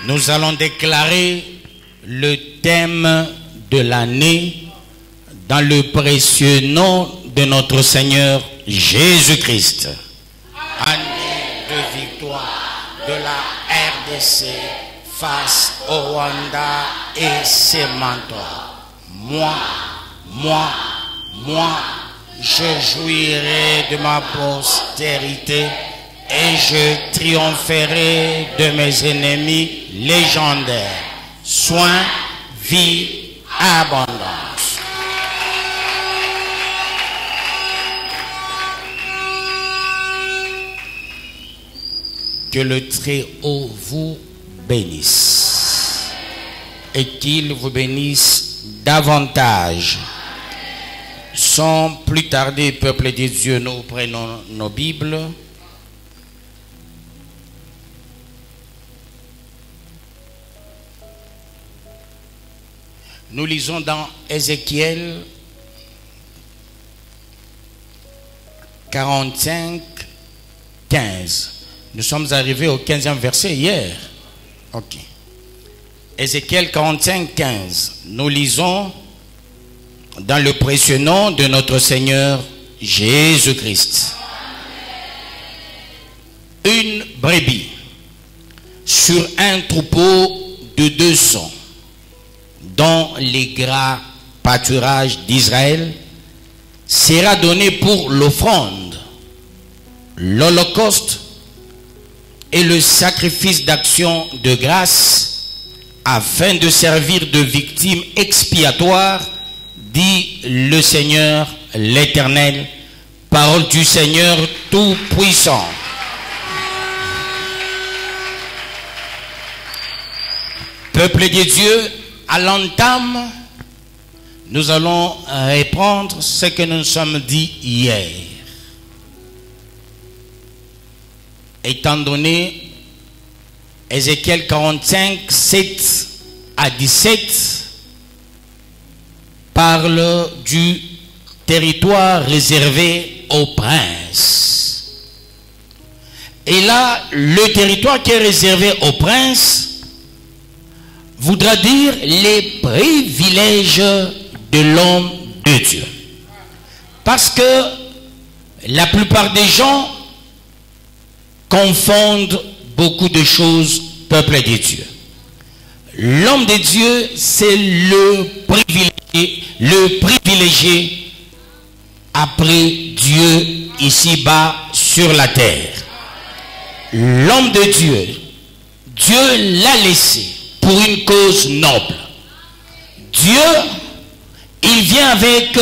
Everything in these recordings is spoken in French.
Nous allons déclarer le thème de l'année dans le précieux nom de notre Seigneur Jésus-Christ. Année de victoire de la RDC face au Rwanda et ses mentors. Moi, je jouirai de ma postérité et je triompherai de mes ennemis légendaires. Soins, vie, abondance. Que le Très-Haut vous bénisse et qu'il vous bénisse davantage. Sans plus tarder, peuple de Dieu, nous prenons nos Bibles. Nous lisons dans Ézéchiel 45, 15. Nous sommes arrivés au 15e verset hier. Ok. Ézéchiel 45, 15. Nous lisons dans le précieux nom de notre Seigneur Jésus-Christ. Une brebis sur un troupeau de 200 dans les gras pâturages d'Israël sera donnée pour l'offrande, l'holocauste et le sacrifice d'action de grâce afin de servir de victime expiatoire, dit le Seigneur l'Éternel. Parole du Seigneur Tout-Puissant. Peuple de Dieu, à l'entame, nous allons reprendre ce que nous nous sommes dit hier. Étant donné Ézéchiel 45, 7 à 17 parle du territoire réservé aux princes. Et là, le territoire qui est réservé aux princes voudra dire les privilèges de l'homme de Dieu. Parce que la plupart des gens confondent beaucoup de choses, peuple de Dieu. L'homme de Dieu, c'est le privilégié après Dieu ici-bas sur la terre. L'homme de Dieu, Dieu l'a laissé pour une cause noble. Dieu, il vient avec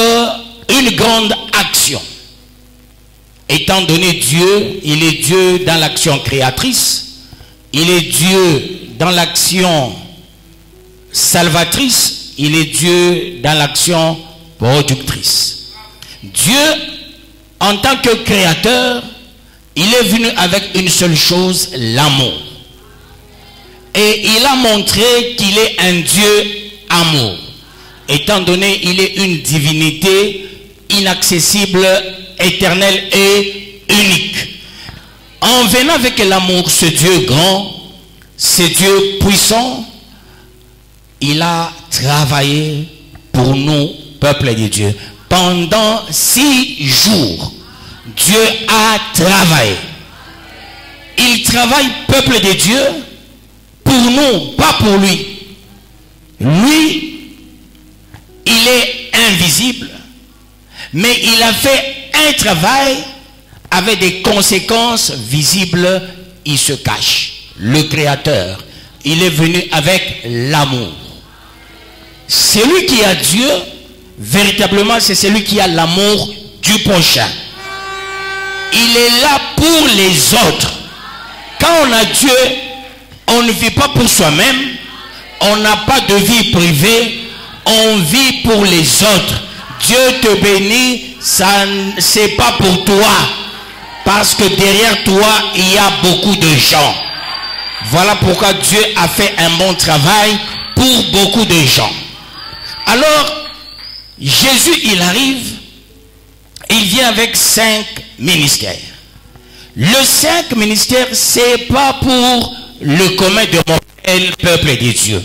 une grande action. Étant donné Dieu, il est Dieu dans l'action créatrice, il est Dieu dans l'action salvatrice, il est Dieu dans l'action productrice. Dieu, en tant que créateur, il est venu avec une seule chose, l'amour. Et il a montré qu'il est un Dieu amour. Étant donné il est une divinité inaccessible, éternelle et unique. En venant avec l'amour, ce Dieu grand, ce Dieu puissant, il a travaillé pour nous, peuple de Dieu. Pendant 6 jours, Dieu a travaillé. Il travaille, peuple de Dieu, pour nous, pas pour lui. Lui, il est invisible, mais il a fait un travail avec des conséquences visibles. Il se cache. Le Créateur, il est venu avec l'amour. Celui qui a Dieu, véritablement, c'est celui qui a l'amour du prochain. Il est là pour les autres. Quand on a Dieu, on ne vit pas pour soi-même, on n'a pas de vie privée, on vit pour les autres. Dieu te bénit, ça c'est pas pour toi, parce que derrière toi il y a beaucoup de gens. Voilà pourquoi Dieu a fait un bon travail pour beaucoup de gens. Alors Jésus, il arrive, il vient avec 5 ministères. Le 5 ministères, c'est pas pour le commun de mortels. Et le peuple de Dieu.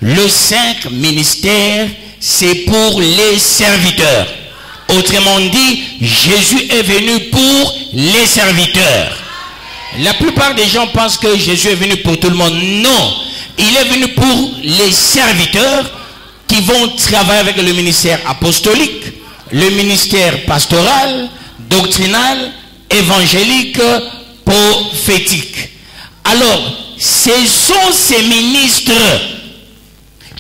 Le 5 ministère, c'est pour les serviteurs. Autrement dit, Jésus est venu pour les serviteurs. La plupart des gens pensent que Jésus est venu pour tout le monde. Non, il est venu pour les serviteurs qui vont travailler avec le ministère apostolique, le ministère pastoral, doctrinal, évangélique, prophétique. Alors, ce sont ces ministres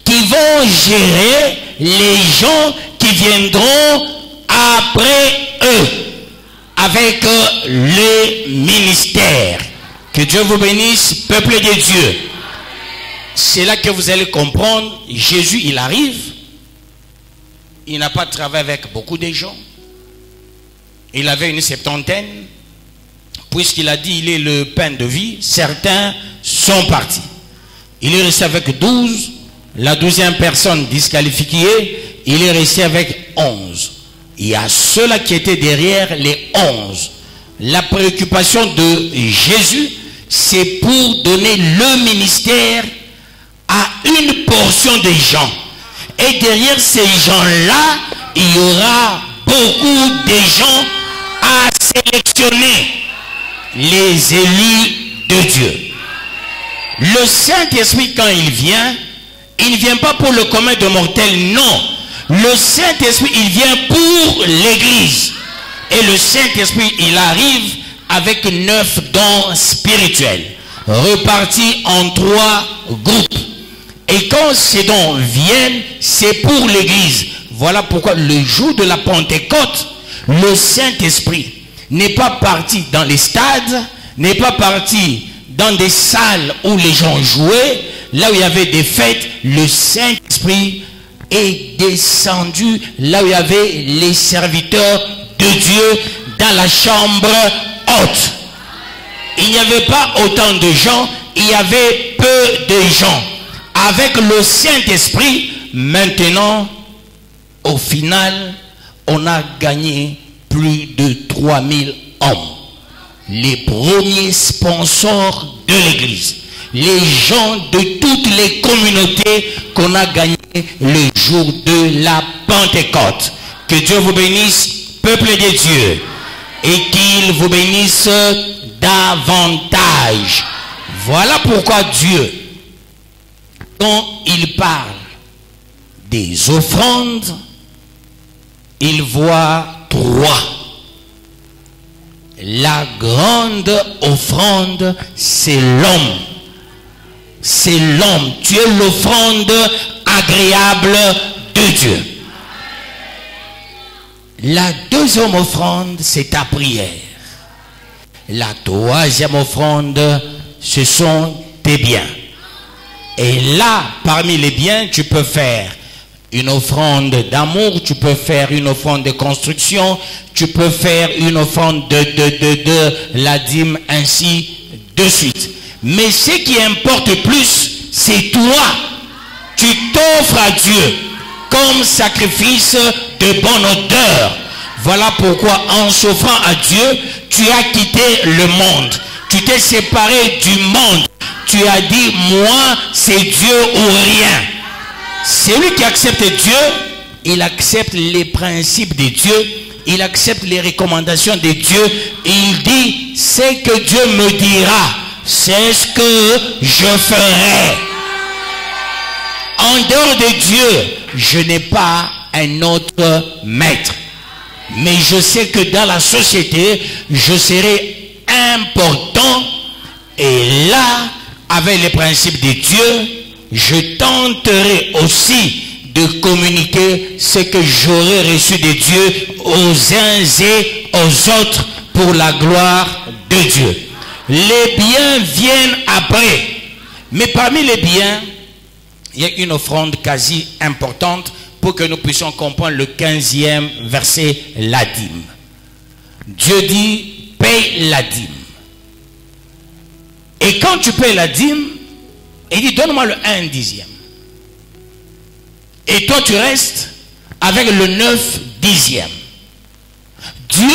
qui vont gérer les gens qui viendront après eux avec le ministère. Que Dieu vous bénisse, peuple de Dieu. C'est là que vous allez comprendre. Jésus, il arrive. Il n'a pas travaillé avec beaucoup de gens. Il avait une septantaine. Puisqu'il a dit il est le pain de vie, certains sont partis. Il est resté avec 12. La 12e personne disqualifiée, il est resté avec 11. Il y a ceux-là qui étaient derrière les 11. La préoccupation de Jésus, c'est pour donner le ministère à une portion des gens. Et derrière ces gens-là, il y aura beaucoup de gens à sélectionner, les élus de Dieu. Le Saint-Esprit, quand il ne vient pas pour le commun de mortels, non. Le Saint-Esprit, il vient pour l'Église. Et le Saint-Esprit, il arrive avec 9 dons spirituels, repartis en 3 groupes. Et quand ces dons viennent, c'est pour l'Église. Voilà pourquoi le jour de la Pentecôte, le Saint-Esprit n'est pas parti dans les stades, n'est pas parti dans des salles où les gens jouaient, là où il y avait des fêtes. Le Saint-Esprit est descendu là où il y avait les serviteurs de Dieu dans la chambre haute. Il n'y avait pas autant de gens, il y avait peu de gens. Avec le Saint-Esprit, maintenant, au final, on a gagné plus de 3000 hommes. Les premiers sponsors de l'Église. Les gens de toutes les communautés qu'on a gagné le jour de la Pentecôte. Que Dieu vous bénisse, peuple de Dieu. Et qu'il vous bénisse davantage. Voilà pourquoi Dieu, quand il parle des offrandes, il voit 3. La grande offrande, c'est l'homme. C'est l'homme. Tu es l'offrande agréable de Dieu. La deuxième offrande, c'est ta prière. La troisième offrande, ce sont tes biens. Et là, parmi les biens, tu peux faire une offrande d'amour, tu peux faire une offrande de construction, tu peux faire une offrande de la dîme, ainsi de suite. Mais ce qui importe plus, c'est toi. Tu t'offres à Dieu comme sacrifice de bonne odeur. Voilà pourquoi en s'offrant à Dieu, tu as quitté le monde. Tu t'es séparé du monde. Tu as dit, moi, c'est Dieu ou rien. Celui qui accepte Dieu, il accepte les principes de Dieu, il accepte les recommandations de Dieu, et il dit, c'est que Dieu me dira, c'est ce que je ferai. En dehors de Dieu, je n'ai pas un autre maître. Mais je sais que dans la société, je serai important, et là, avec les principes de Dieu, je tenterai aussi de communiquer ce que j'aurai reçu de Dieu aux uns et aux autres pour la gloire de Dieu. Les biens viennent après. Mais parmi les biens, il y a une offrande quasi importante pour que nous puissions comprendre le 15e verset, la dîme. Dieu dit, paye la dîme. Et quand tu payes la dîme, il dit, donne-moi le 1/10. Et toi, tu restes avec le 9/10. Dieu,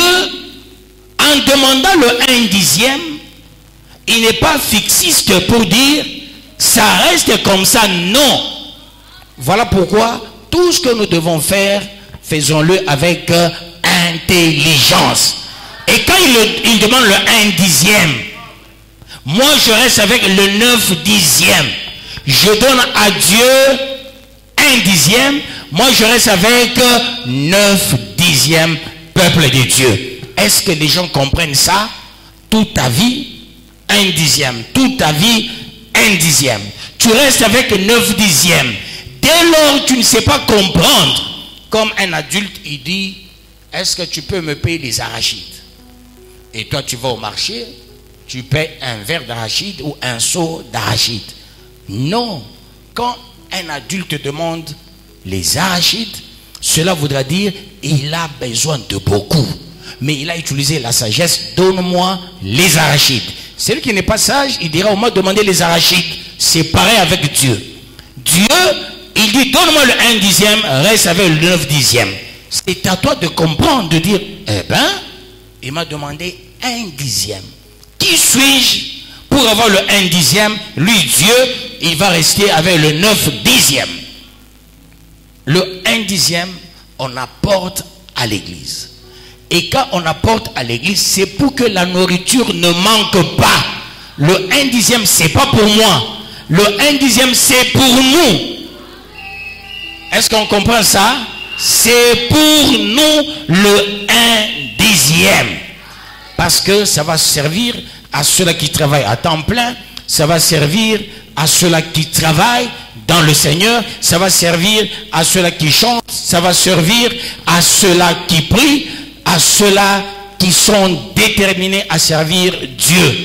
en demandant le 1/10, il n'est pas fixiste pour dire, ça reste comme ça. Non. Voilà pourquoi tout ce que nous devons faire, faisons-le avec intelligence. Et quand il demande le 1/10, moi je reste avec le 9/10. Je donne à Dieu 1/10. Moi je reste avec 9/10 peuple de Dieu. Est-ce que les gens comprennent ça? Toute ta vie, 1/10. Toute ta vie, 1/10. Tu restes avec 9/10. Dès lors tu ne sais pas comprendre, comme un adulte, il dit, est-ce que tu peux me payer des arachides? Et toi tu vas au marché, tu paies un verre d'arachide ou un seau d'arachide. Non. Quand un adulte demande les arachides, cela voudra dire il a besoin de beaucoup. Mais il a utilisé la sagesse, donne-moi les arachides. Celui qui n'est pas sage, il dira, on m'a demandé les arachides. C'est pareil avec Dieu. Dieu, il dit, donne-moi le 1/10, reste avec le 9/10. C'est à toi de comprendre, de dire, eh ben, il m'a demandé 1/10. Qui suis-je pour avoir le 1/10? Lui, Dieu, il va rester avec le 9/10. Le 1/10, on apporte à l'église. Et quand on apporte à l'église, c'est pour que la nourriture ne manque pas. Le 1/10, c'est pas pour moi. Le 1/10, c'est pour nous. Est-ce qu'on comprend ça? C'est pour nous le 1/10. Parce que ça va servir à ceux-là qui travaillent à temps plein. Ça va servir à ceux-là qui travaillent dans le Seigneur. Ça va servir à ceux-là qui chantent. Ça va servir à ceux-là qui prient. À ceux-là qui sont déterminés à servir Dieu.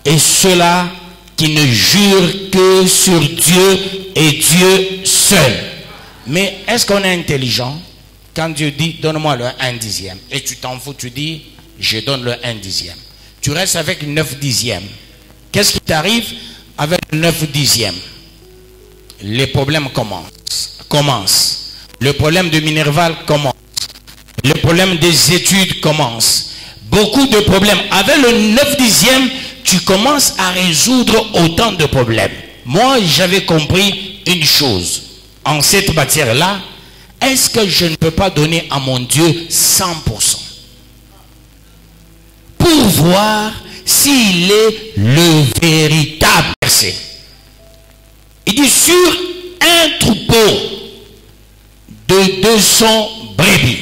Et ceux-là qui ne jurent que sur Dieu et Dieu seul. Mais est-ce qu'on est intelligent? Quand Dieu dit, donne-moi le 1/10. Et tu t'en fous, tu dis, je donne le 1/10. Tu restes avec le 9/10. Qu'est-ce qui t'arrive avec le 9/10? Les problèmes commencent. Le problème de Minerval commence. Le problème des études commence. Beaucoup de problèmes. Avec le 9/10, tu commences à résoudre autant de problèmes. Moi, j'avais compris une chose. En cette matière-là, est-ce que je ne peux pas donner à mon Dieu 100%? Pour voir s'il est le véritable verset. Il dit, sur un troupeau de 200 brebis,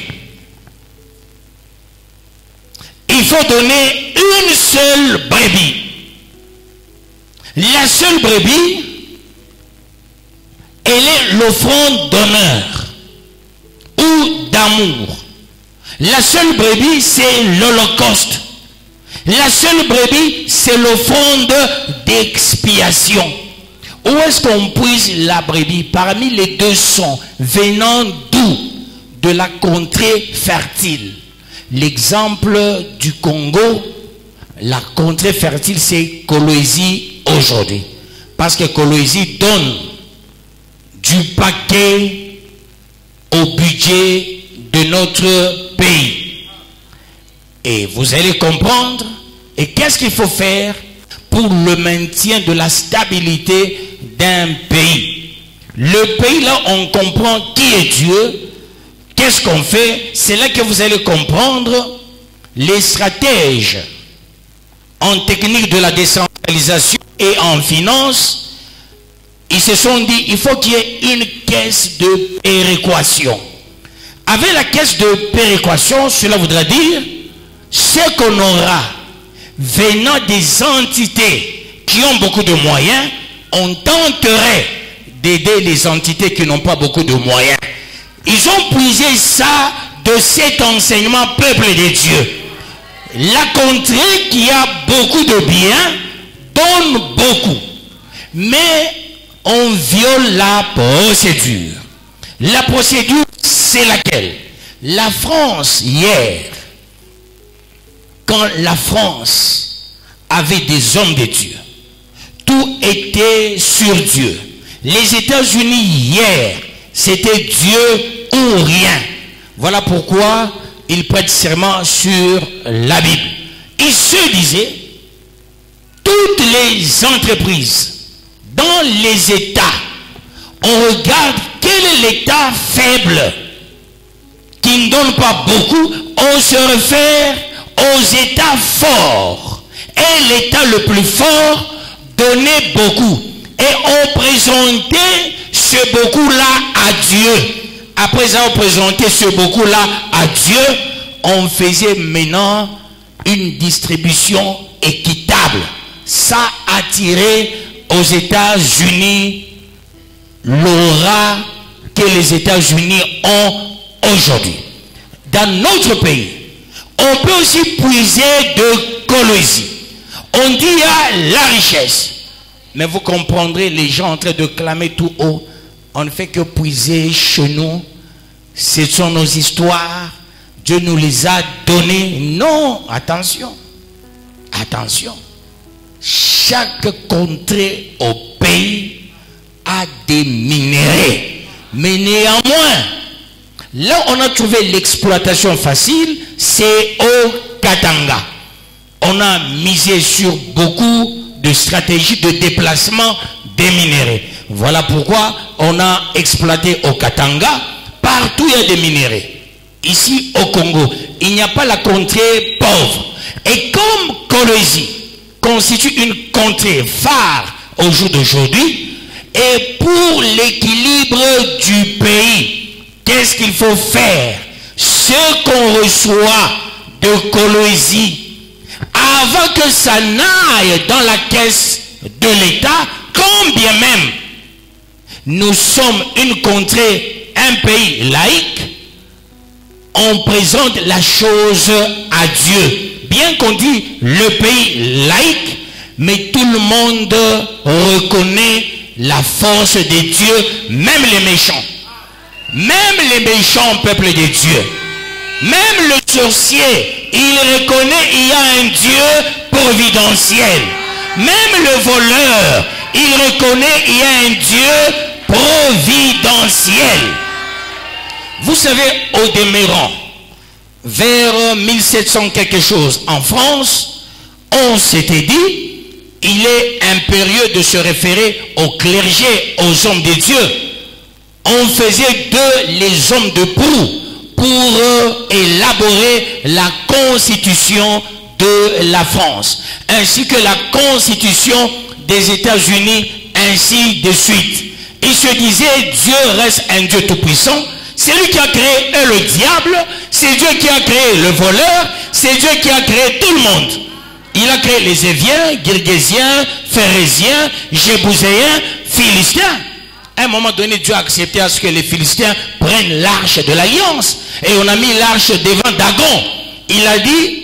il faut donner une seule brebis. La seule brebis, elle est l'offrande d'honneur ou d'amour. La seule brebis, c'est l'holocauste. La seule brebis, c'est l'offrande d'expiation. Où est-ce qu'on puise la brebis? Parmi les 200, venant d'où? De la contrée fertile. L'exemple du Congo, la contrée fertile, c'est Kolwezi aujourd'hui. Parce que Kolwezi donne du paquet au budget de notre pays. Et vous allez comprendre. Et qu'est-ce qu'il faut faire pour le maintien de la stabilité d'un pays? Le pays, là, on comprend qui est Dieu. Qu'est-ce qu'on fait? C'est là que vous allez comprendre les stratèges en technique de la décentralisation et en finance. Ils se sont dit, il faut qu'il y ait une caisse de péréquation. Avec la caisse de péréquation, cela voudra dire ce qu'on aura venant des entités qui ont beaucoup de moyens, on tenterait d'aider les entités qui n'ont pas beaucoup de moyens. Ils ont puisé ça de cet enseignement peuple de Dieu. La contrée qui a beaucoup de biens donne beaucoup. Mais on viole la procédure. La procédure, c'est laquelle? La France, hier, quand la France avait des hommes de Dieu, tout était sur Dieu. Les États-Unis, hier, c'était Dieu ou rien. Voilà pourquoi ils prêtent serment sur la Bible. Ils se disaient, toutes les entreprises dans les États, on regarde quel est l'État faible, qui ne donne pas beaucoup, on se réfère aux États forts. Et l'État le plus fort donnait beaucoup. Et on présentait ce beaucoup-là à Dieu. Après avoir présenté ce beaucoup-là à Dieu, on faisait maintenant une distribution équitable. Ça attirait aux États-Unis l'aura que les États-Unis ont aujourd'hui. Dans notre pays, on peut aussi puiser de Colosie. On dit il y a la richesse. Mais vous comprendrez, les gens en train de clamer tout haut, on ne fait que puiser chez nous. Ce sont nos histoires. Dieu nous les a données. Non, attention. Attention. Chaque contrée au pays a des minéraux. Mais néanmoins, là on a trouvé l'exploitation facile, c'est au Katanga. On a misé sur beaucoup de stratégies de déplacement des minéraux. Voilà pourquoi on a exploité au Katanga. Partout il y a des minéraux. Ici au Congo, il n'y a pas la contrée pauvre. Et comme Colosie constitue une contrée phare au jour d'aujourd'hui, et pour l'équilibre du pays, qu'est-ce qu'il faut faire? Ce qu'on reçoit de Colosie, avant que ça n'aille dans la caisse de l'État, quand bien même nous sommes une contrée, un pays laïque, on présente la chose à Dieu. Bien qu'on dit le pays laïque, mais tout le monde reconnaît la force de Dieu, même les méchants. Même les méchants peuple de Dieu. Même le sorcier, il reconnaît qu'il y a un Dieu providentiel. Même le voleur, il reconnaît qu'il y a un Dieu providentiel. Vous savez, au demeurant, vers 1700 quelque chose en France, on s'était dit, il est impérieux de se référer au clergé, aux hommes de Dieu. On faisait d'eux les hommes de proue pour élaborer la constitution de la France, ainsi que la constitution des États-Unis, ainsi de suite. Il se disait, Dieu reste un Dieu tout-puissant. C'est lui qui a créé le diable, c'est Dieu qui a créé le voleur, c'est Dieu qui a créé tout le monde. Il a créé les Éviens, Girgésiens, Phérésiens, Jébuséens, Philistins. À un moment donné, Dieu a accepté à ce que les Philistins prennent l'arche de l'alliance. Et on a mis l'arche devant Dagon. Il a dit,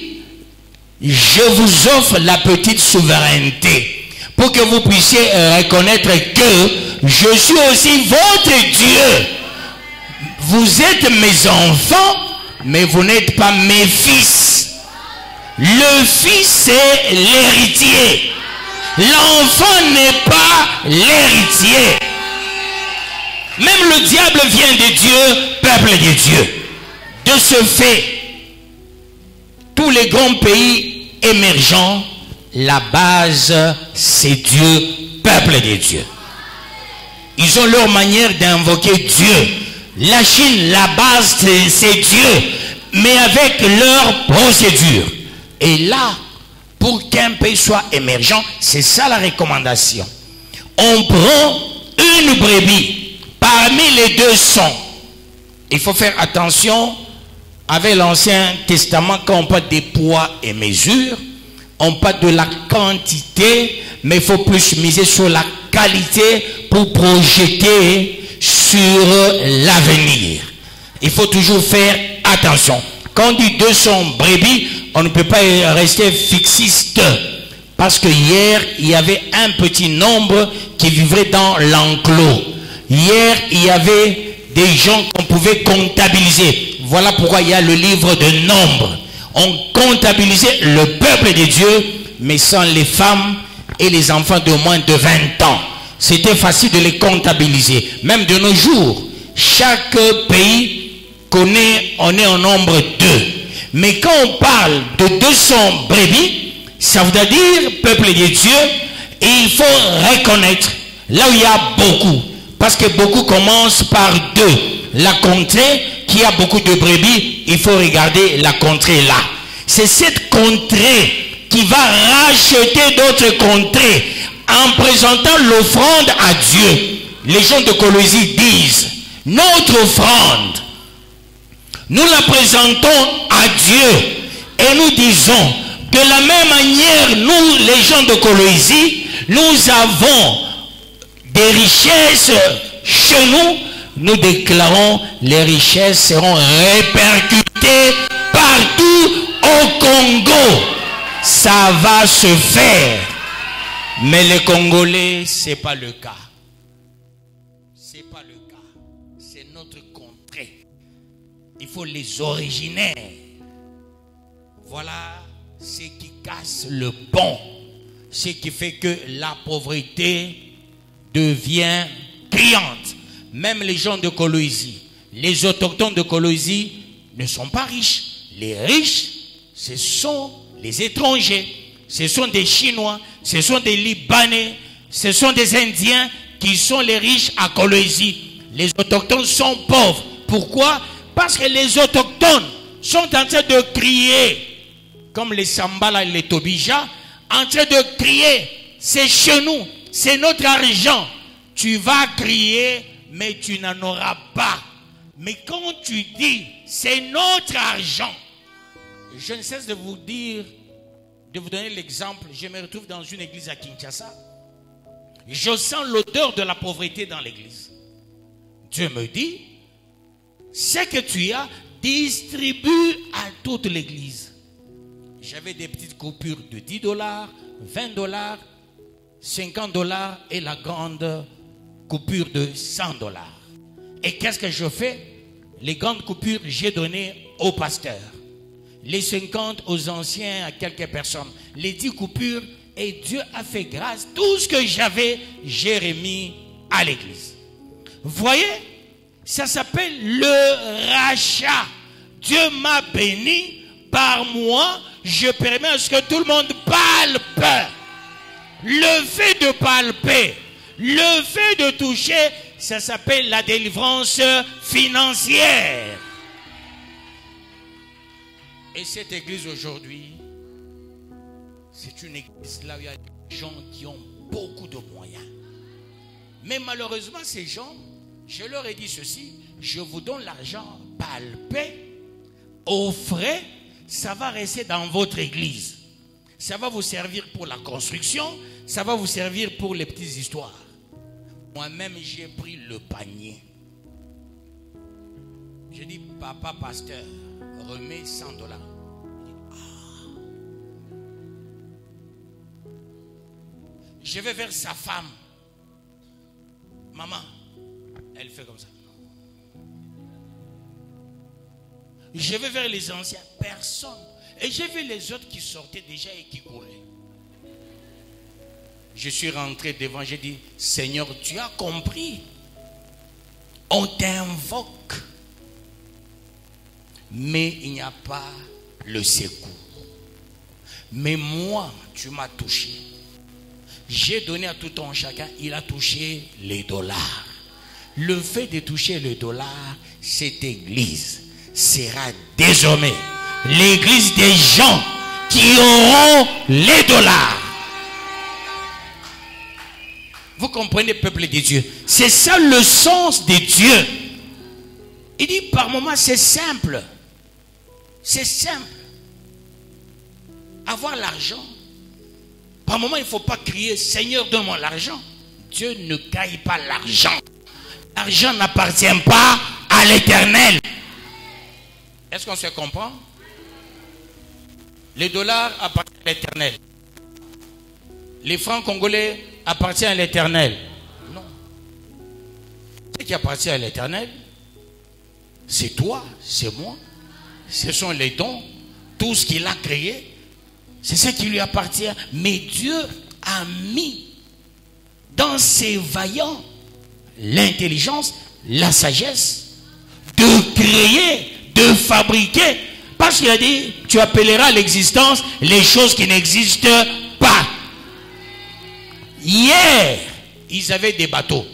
je vous offre la petite souveraineté pour que vous puissiez reconnaître que je suis aussi votre Dieu. Vous êtes mes enfants, mais vous n'êtes pas mes fils. Le fils, c'est l'héritier. L'enfant n'est pas l'héritier. Même le diable vient de Dieu, peuple de Dieu. De ce fait, tous les grands pays émergents, la base, c'est Dieu, peuple de Dieu. Ils ont leur manière d'invoquer Dieu. La Chine, la base, c'est Dieu, mais avec leur procédure. Et là, pour qu'un pays soit émergent, c'est ça la recommandation. On prend une brebis parmi les 200. Il faut faire attention avec l'Ancien Testament quand on parle des poids et mesures. On parle de la quantité, mais il faut plus miser sur la qualité pour projeter sur l'avenir. Il faut toujours faire attention. Quand on dit 200 brebis, on ne peut pas rester fixiste. Parce que hier, il y avait un petit nombre qui vivrait dans l'enclos. Hier, il y avait des gens qu'on pouvait comptabiliser. Voilà pourquoi il y a le livre de nombres. On comptabilisait le peuple de Dieu, mais sans les femmes et les enfants de moins de 20 ans. C'était facile de les comptabiliser. Même de nos jours, chaque pays connaît, on est en nombre 2. Mais quand on parle de 200 brebis, ça veut dire, peuple de Dieu, il faut reconnaître Là où il y a beaucoup. Parce que beaucoup commencent par 2. La contrée, qui a beaucoup de brebis, il faut regarder la contrée là. C'est cette contrée qui va racheter d'autres contrées en présentant l'offrande à Dieu. Les gens de Colosie disent, notre offrande, nous la présentons à Dieu et nous disons, de la même manière, nous les gens de Colosie, nous avons des richesses chez nous, nous déclarons les richesses seront répercutées partout au Congo. Ça va se faire. Mais les Congolais, ce n'est pas le cas. Ce n'est pas le cas. C'est notre contrée. Il faut les originaires. Voilà ce qui casse le pont. Ce qui fait que la pauvreté devient criante. Même les gens de Colosie, les autochtones de Colosie ne sont pas riches. Les riches, ce sont les étrangers. Ce sont des Chinois, ce sont des Libanais, ce sont des Indiens qui sont les riches à Colosie. Les autochtones sont pauvres. Pourquoi? Parce que les autochtones sont en train de crier, comme les Sambala et les Tobija, en train de crier, c'est chez nous, c'est notre argent. Tu vas crier, mais tu n'en auras pas. Mais quand tu dis, c'est notre argent, je ne cesse de vous dire, de vous donner l'exemple, je me retrouve dans une église à Kinshasa. Je sens l'odeur de la pauvreté dans l'église. Dieu me dit, ce que tu as, distribue à toute l'église. J'avais des petites coupures de $10, $20, $50 et la grande coupure de $100. Et qu'est-ce que je fais? Les grandes coupures, j'ai donné au pasteur. Les 50 aux anciens, à quelques personnes. Les 10 coupures, et Dieu a fait grâce. Tout ce que j'avais, j'ai remis à l'église. Vous voyez? Ça s'appelle le rachat. Dieu m'a béni. Par moi, je permets à ce que tout le monde palpe. Le fait de palper, le fait de toucher, ça s'appelle la délivrance financière. Et cette église aujourd'hui, c'est une église là où il y a des gens qui ont beaucoup de moyens. Mais malheureusement, ces gens, je leur ai dit ceci, je vous donne l'argent, palpez, offrez, ça va rester dans votre église. Ça va vous servir pour la construction, ça va vous servir pour les petites histoires. Moi-même, j'ai pris le panier. Je dis, papa pasteur, remets $100. Je vais vers sa femme. Maman, elle fait comme ça. Je vais vers les anciens, personne. Et j'ai vu les autres qui sortaient déjà et qui couraient. Je suis rentré devant, j'ai dit, Seigneur, tu as compris. On t'invoque. Mais il n'y a pas le secours. Mais moi, tu m'as touché. J'ai donné à tout un chacun, il a touché les dollars. Le fait de toucher les dollars, cette église sera désormais l'église des gens qui auront les dollars. Vous comprenez, peuple de Dieu? C'est ça le sens de Dieu. Il dit par moments c'est simple. C'est simple. Avoir l'argent. Par moment il ne faut pas crier Seigneur donne-moi l'argent. Dieu ne caille pas l'argent. L'argent n'appartient pas à l'Éternel. Est-ce qu'on se comprend? Les dollars appartiennent à l'Éternel. Les francs congolais appartiennent à l'Éternel. Non. Ce qui appartient à l'Éternel, c'est toi, c'est moi. Ce sont les dons. Tout ce qu'il a créé, c'est ce qui lui appartient. Mais Dieu a mis dans ses vaillants l'intelligence, la sagesse de créer, de fabriquer. Parce qu'il a dit, tu appelleras à l'existence les choses qui n'existent pas. Hier, ils avaient des bateaux.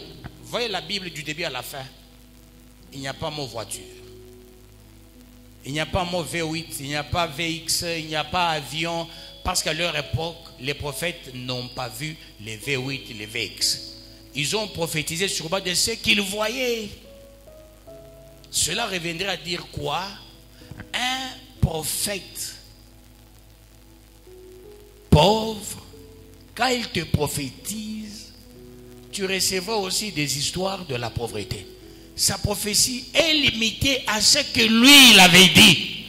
Vous voyez la Bible du début à la fin. Il n'y a pas mot voiture. Il n'y a pas mot V8, il n'y a pas VX, il n'y a pas avion. Parce qu'à leur époque, les prophètes n'ont pas vu les V8 et les VX. Ils ont prophétisé sur base de ce qu'ils voyaient. Cela reviendrait à dire quoi? Un prophète pauvre, quand il te prophétise, tu recevras aussi des histoires de la pauvreté. Sa prophétie est limitée à ce que lui il avait dit.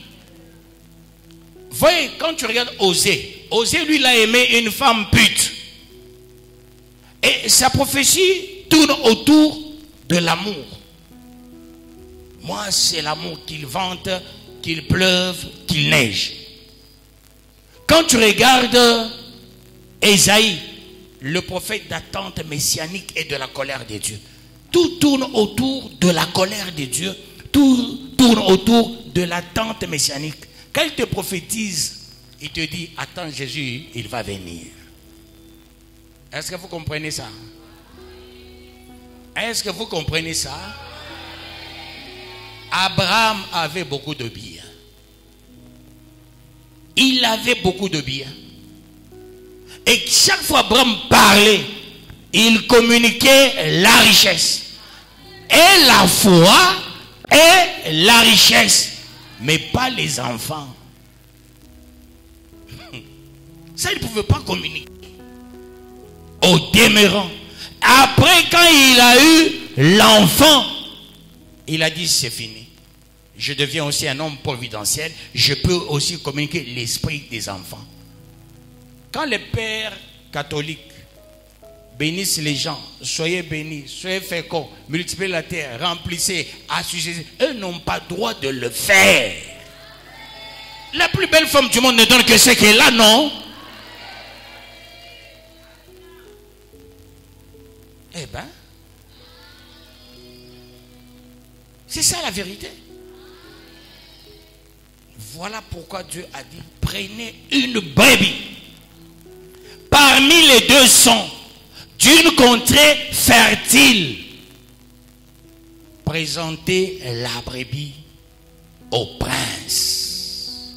Voyez, quand tu regardes Osée, Osée lui il a aimé une femme pute. Et sa prophétie tourne autour de l'amour. Moi c'est l'amour qu'il vante, qu'il pleuve, qu'il neige. Quand tu regardes Ésaïe, le prophète d'attente messianique et de la colère de Dieu, tout tourne autour de la colère de Dieu, tout tourne autour de l'attente messianique. Quand il te prophétise, il te dit, attends Jésus, il va venir. Est-ce que vous comprenez ça? Est-ce que vous comprenez ça? Abraham avait beaucoup de biens. Il avait beaucoup de biens. Et chaque fois Abraham parlait, il communiquait la richesse. Et la foi et la richesse. Mais pas les enfants. Ça, il ne pouvait pas communiquer. Au demeurant. Après, quand il a eu l'enfant, il a dit c'est fini. Je deviens aussi un homme providentiel. Je peux aussi communiquer l'esprit des enfants. Quand les pères catholiques bénissent les gens, soyez bénis, soyez féconds, multipliez la terre, remplissez, assujettissez, eux n'ont pas droit de le faire. La plus belle femme du monde ne donne que ce qu'elle a, non? Eh bien, c'est ça la vérité. Voilà pourquoi Dieu a dit, prenez une brebis parmi les 200 d'une contrée fertile. Présentez la brebis au prince.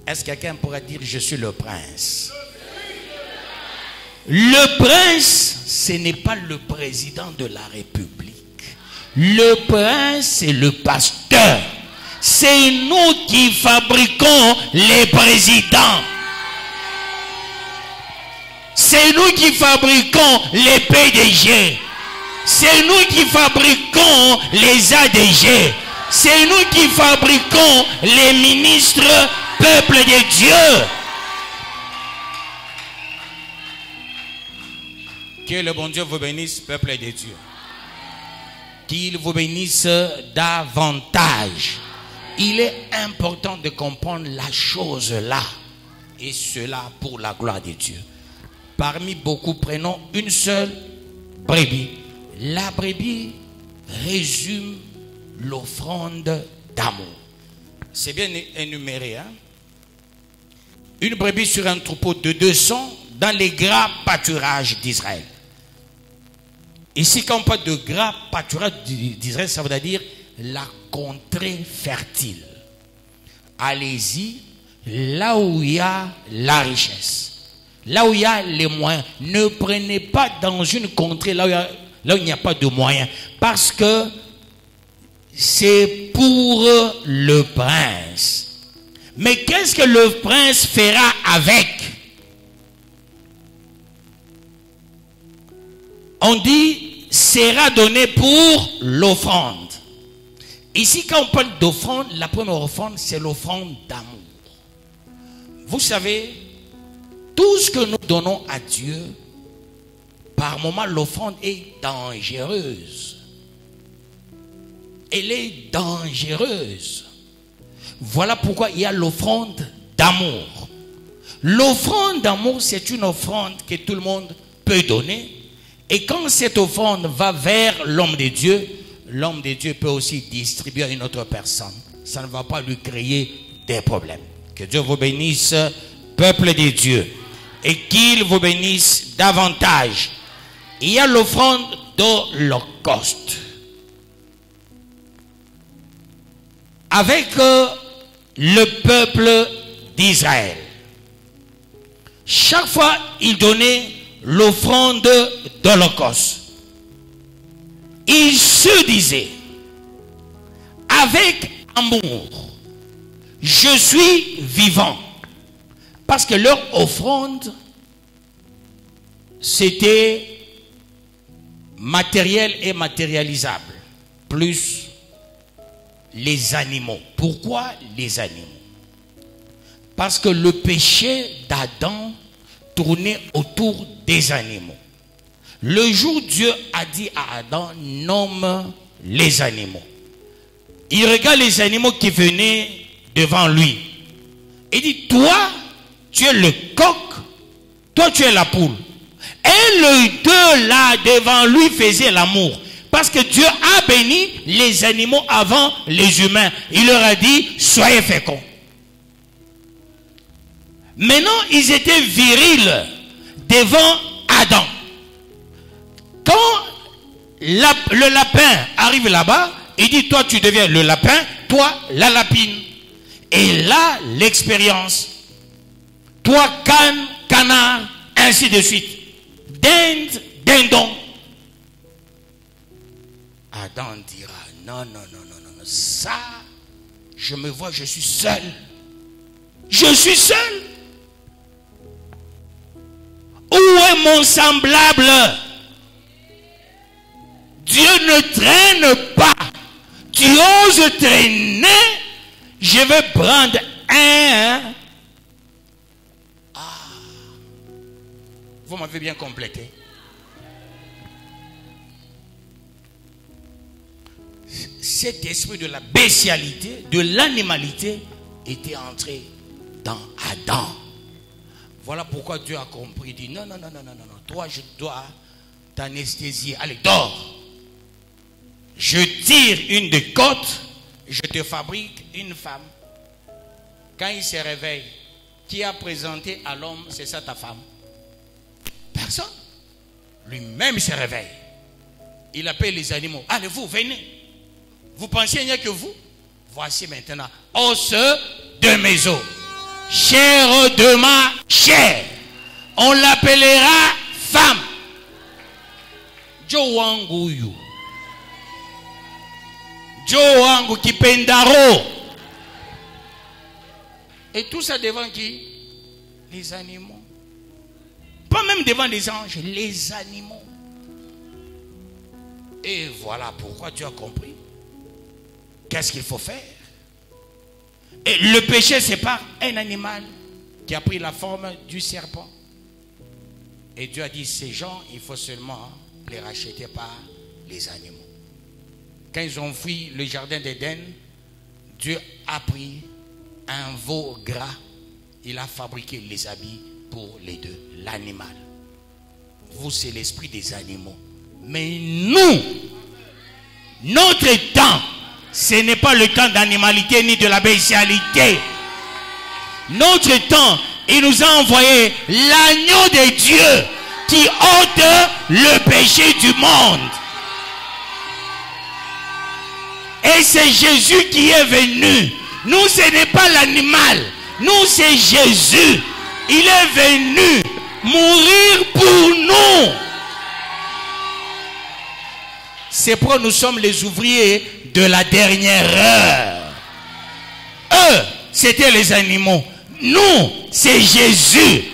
Est-ce que quelqu'un pourrait dire je suis le prince? Le prince, ce n'est pas le président de la République. Le prince, c'est le pasteur. C'est nous qui fabriquons les présidents. C'est nous qui fabriquons les PDG. C'est nous qui fabriquons les ADG. C'est nous qui fabriquons les ministres peuple de Dieu. Que le bon Dieu vous bénisse, peuple de Dieu. Qu'il vous bénisse davantage. Il est important de comprendre la chose là. Et cela pour la gloire de Dieu. Parmi beaucoup, prenons une seule brebis. La brebis résume l'offrande d'amour. C'est bien énuméré. Hein? Une brebis sur un troupeau de 200 dans les gras pâturages d'Israël. Ici, quand on parle de gras pâturage d'Israël, ça veut dire la contrée fertile. Allez-y, là où il y a la richesse. Là où il y a les moyens. Ne prenez pas dans une contrée là où il n'y a pas de moyens. Parce que c'est pour le prince. Mais qu'est-ce que le prince fera avec? On dit, sera donné pour l'offrande. Ici, quand on parle d'offrande, la première offrande, c'est l'offrande d'amour. Vous savez, tout ce que nous donnons à Dieu, par moments, l'offrande est dangereuse. Elle est dangereuse. Voilà pourquoi il y a l'offrande d'amour. L'offrande d'amour, c'est une offrande que tout le monde peut donner. Et quand cette offrande va vers l'homme de Dieu peut aussi distribuer à une autre personne. Ça ne va pas lui créer des problèmes. Que Dieu vous bénisse, peuple de Dieu. Et qu'il vous bénisse davantage. il y a l'offrande d'Holocauste. Avec le peuple d'Israël. Chaque fois, il donnait l'offrande d'Holocauste. Il se disait, avec amour, je suis vivant. Parce que leur offrande, c'était matériel et matérialisable. Plus les animaux. Pourquoi les animaux? Parce que le péché d'Adam tournait autour des animaux. Le jour où Dieu a dit à Adam, nomme les animaux. Il regarde les animaux qui venaient devant lui. Il dit, toi, tu es le coq, toi tu es la poule. Et les deux là devant lui faisaient l'amour. Parce que Dieu a béni les animaux avant les humains. Il leur a dit, soyez féconds. Maintenant, ils étaient virils devant Adam. Quand le lapin arrive là-bas, il dit, toi tu deviens le lapin, toi la lapine. Et là, l'expérience. Toi, canne, canard, ainsi de suite. Dinde, dindon. Adam dira, non, ça, je me vois, je suis seul. Je suis seul. Où est mon semblable? Dieu ne traîne pas. Tu oses traîner, je vais prendre un. Vous m'avez bien complété. Cet esprit de la bestialité, de l'animalité, était entré dans Adam. Voilà pourquoi Dieu a compris. Il dit non, toi je dois t'anesthésier. Allez, dors. Je tire une des côtes, je te fabrique une femme. Quand il se réveille, qui a présenté à l'homme, c'est ça ta femme? Personne. Lui-même se réveille. Il appelle les animaux. Allez, vous, venez. Vous pensez qu'il n'y a que vous? Voici maintenant os de mes os, chair de ma chair. On l'appellera femme. Jowanguyu. Jowangu kipendaro. Et tout ça devant qui? Les animaux. Pas même devant les anges, les animaux. Et voilà pourquoi tu as compris. Qu'est-ce qu'il faut faire? Et le péché, c'est pas un animal qui a pris la forme du serpent. Et Dieu a dit, ces gens, il faut seulement les racheter par les animaux. Quand ils ont fui le jardin d'Éden, Dieu a pris un veau gras. Il a fabriqué les habits pour les deux, l'animal. Vous, c'est l'esprit des animaux. Mais nous, notre temps, ce n'est pas le temps d'animalité ni de la bestialité. Notre temps, il nous a envoyé l'agneau de Dieu qui ôte le péché du monde. Et c'est Jésus qui est venu. Nous, ce n'est pas l'animal. Nous, c'est Jésus. Il est venu mourir pour nous. C'est pourquoi nous sommes les ouvriers de la dernière heure. Eux, c'était les animaux. Nous, c'est Jésus.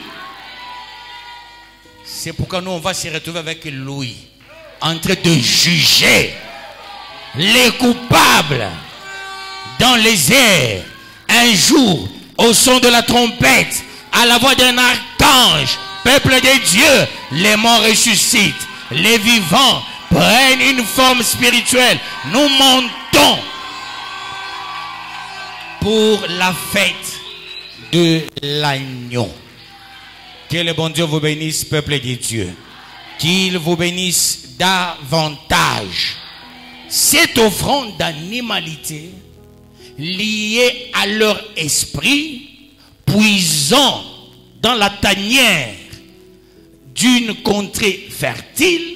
C'est pourquoi nous, on va se retrouver avec lui, en train de juger les coupables dans les airs. Un jour, au son de la trompette, à la voix d'un archange, peuple de Dieu, les morts ressuscitent, les vivants prennent une forme spirituelle. Nous montons pour la fête de l'agneau. Que le bon Dieu vous bénisse, peuple de Dieu. Qu'il vous bénisse davantage. Cette offrande d'animalité liée à leur esprit, puisant dans la tanière d'une contrée fertile,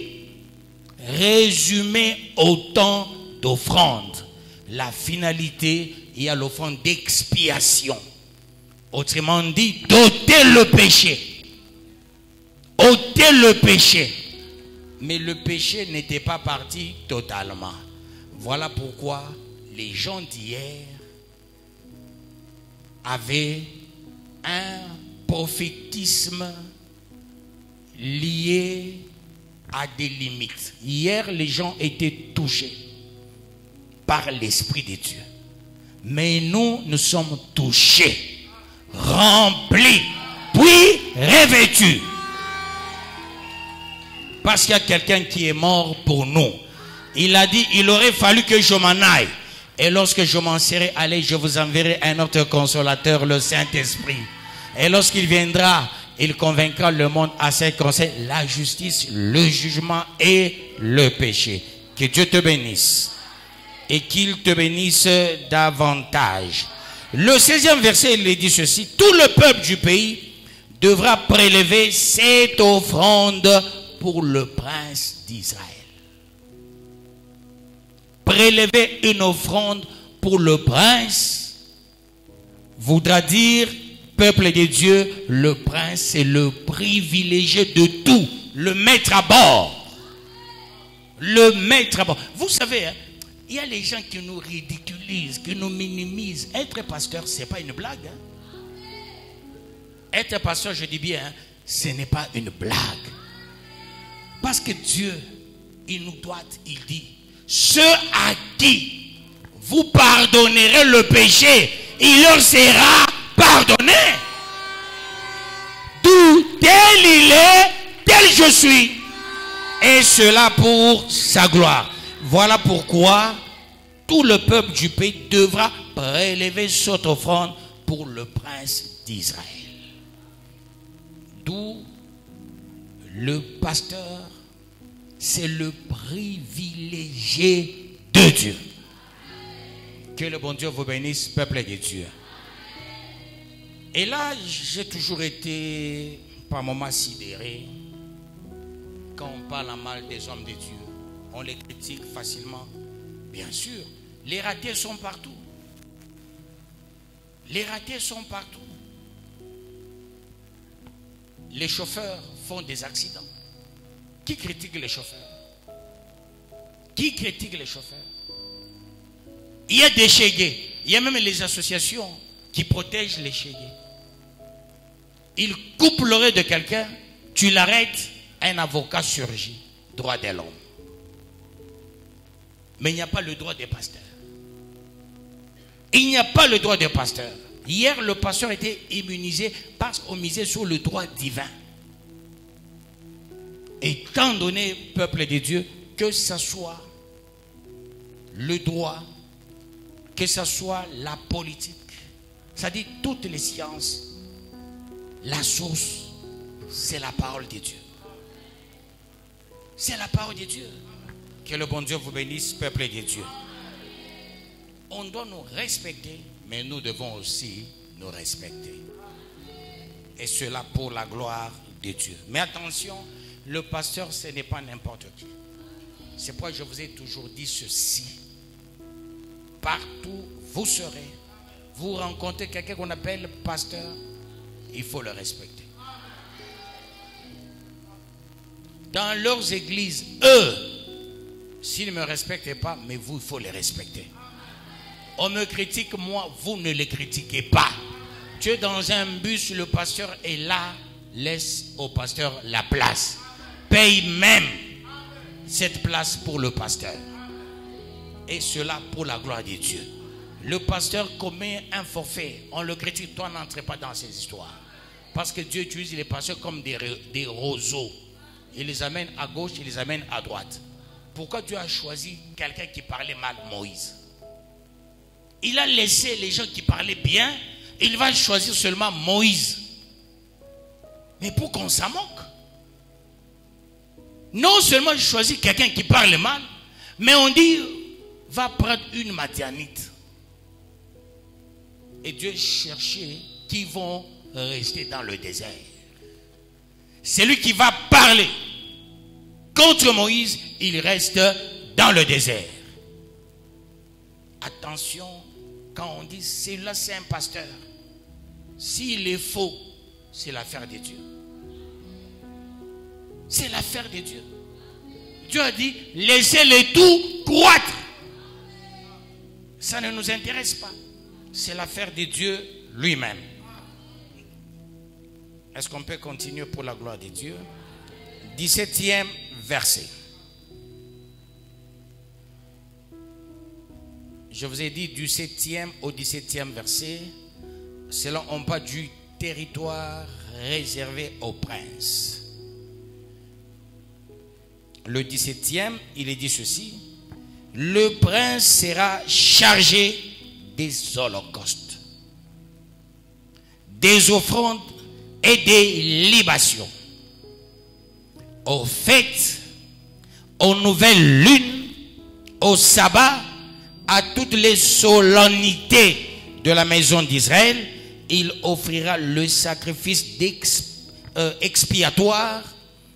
résumé autant d'offrandes. La finalité, il y a l'offrande d'expiation. Autrement dit, d'ôter le péché. Ôter le péché. Mais le péché n'était pas parti totalement. Voilà pourquoi les gens d'hier avaient un prophétisme lié à des limites. Hier, les gens étaient touchés par l'Esprit de Dieu. Mais nous sommes touchés, remplis, puis revêtus. Parce qu'il y a quelqu'un qui est mort pour nous. Il a dit, il aurait fallu que je m'en aille. Et lorsque je m'en serai allé, je vous enverrai un autre consolateur, le Saint-Esprit. Et lorsqu'il viendra, il convaincra le monde à ce qui concerne la justice, le jugement et le péché. Que Dieu te bénisse. Et qu'il te bénisse davantage. Le 16e verset, il dit ceci. Tout le peuple du pays devra prélever cette offrande pour le prince d'Israël. Prélever une offrande pour le prince voudra dire, peuple de Dieu, le prince c'est le privilégié de tout, le maître à bord. Le maître à bord. Vous savez, hein, il y a les gens qui nous ridiculisent, qui nous minimisent. Être pasteur, ce n'est pas une blague. Hein. Être pasteur, je dis bien, hein, ce n'est pas une blague. Parce que Dieu, il nous doit, il dit, ceux à qui vous pardonnerez le péché, il leur sera pardonné. D'où tel il est, tel je suis. Et cela pour sa gloire. Voilà pourquoi tout le peuple du pays devra prélever cette offrande pour le prince d'Israël. D'où le pasteur, c'est le privilégié de Dieu. Que le bon Dieu vous bénisse, peuple de Dieu. Et là, j'ai toujours été par moments sidéré quand on parle en mal des hommes de Dieu. On les critique facilement. Bien sûr, les ratés sont partout. Les ratés sont partout. Les chauffeurs font des accidents. Qui critique les chauffeurs? Qui critique les chauffeurs? Il y a des chégués. Il y a même les associations qui protègent les chégués. Ils coupent l'oreille de quelqu'un, tu l'arrêtes, un avocat surgit. Droit de l'homme. Mais il n'y a pas le droit des pasteurs. Il n'y a pas le droit des pasteurs. Hier, le pasteur était immunisé parce qu'on misait sur le droit divin. Étant donné, peuple de Dieu, que ce soit le droit, que ce soit la politique, c'est-à-dire toutes les sciences, la source, c'est la parole de Dieu. C'est la parole de Dieu. Que le bon Dieu vous bénisse, peuple de Dieu. On doit nous respecter, mais nous devons aussi nous respecter. Et cela pour la gloire de Dieu. Mais attention, le pasteur, ce n'est pas n'importe qui. C'est pourquoi je vous ai toujours dit ceci. Partout vous serez, vous rencontrez quelqu'un qu'on appelle pasteur, il faut le respecter. Dans leurs églises, eux, s'ils ne me respectent pas, mais vous, il faut les respecter. On me critique, moi, vous ne les critiquez pas. Tu es dans un bus, le pasteur est là, laisse au pasteur la place. Paye même cette place pour le pasteur. Et cela pour la gloire de Dieu. Le pasteur commet un forfait, on le critique, toi n'entrez pas dans ces histoires. Parce que Dieu utilise les pasteurs comme des roseaux. Il les amène à gauche, il les amène à droite. Pourquoi Dieu a choisi quelqu'un qui parlait mal, Moïse? Il a laissé les gens qui parlaient bien, il va choisir seulement Moïse. Mais pour qu'on s'en moque. Non seulement il choisit quelqu'un qui parle mal, mais on dit, va prendre une Madianite. Et Dieu cherchait qui vont rester dans le désert. C'est lui qui va parler. contre Moïse, il reste dans le désert. Attention, quand on dit celui-là c'est un pasteur, s'il est faux, c'est l'affaire de Dieu. C'est l'affaire de Dieu. Dieu a dit, laissez-les tout croître. Ça ne nous intéresse pas. C'est l'affaire de Dieu lui-même. Est-ce qu'on peut continuer pour la gloire de Dieu? 17e verset. Je vous ai dit du 7e au 17e verset. Cela on parle du territoire réservé aux princes. Le 17e, il est dit ceci. Le prince sera chargé des holocaustes, des offrandes et des libations, aux fêtes, aux nouvelles lunes, au sabbat, à toutes les solennités de la maison d'Israël. Il offrira le sacrifice expiatoire,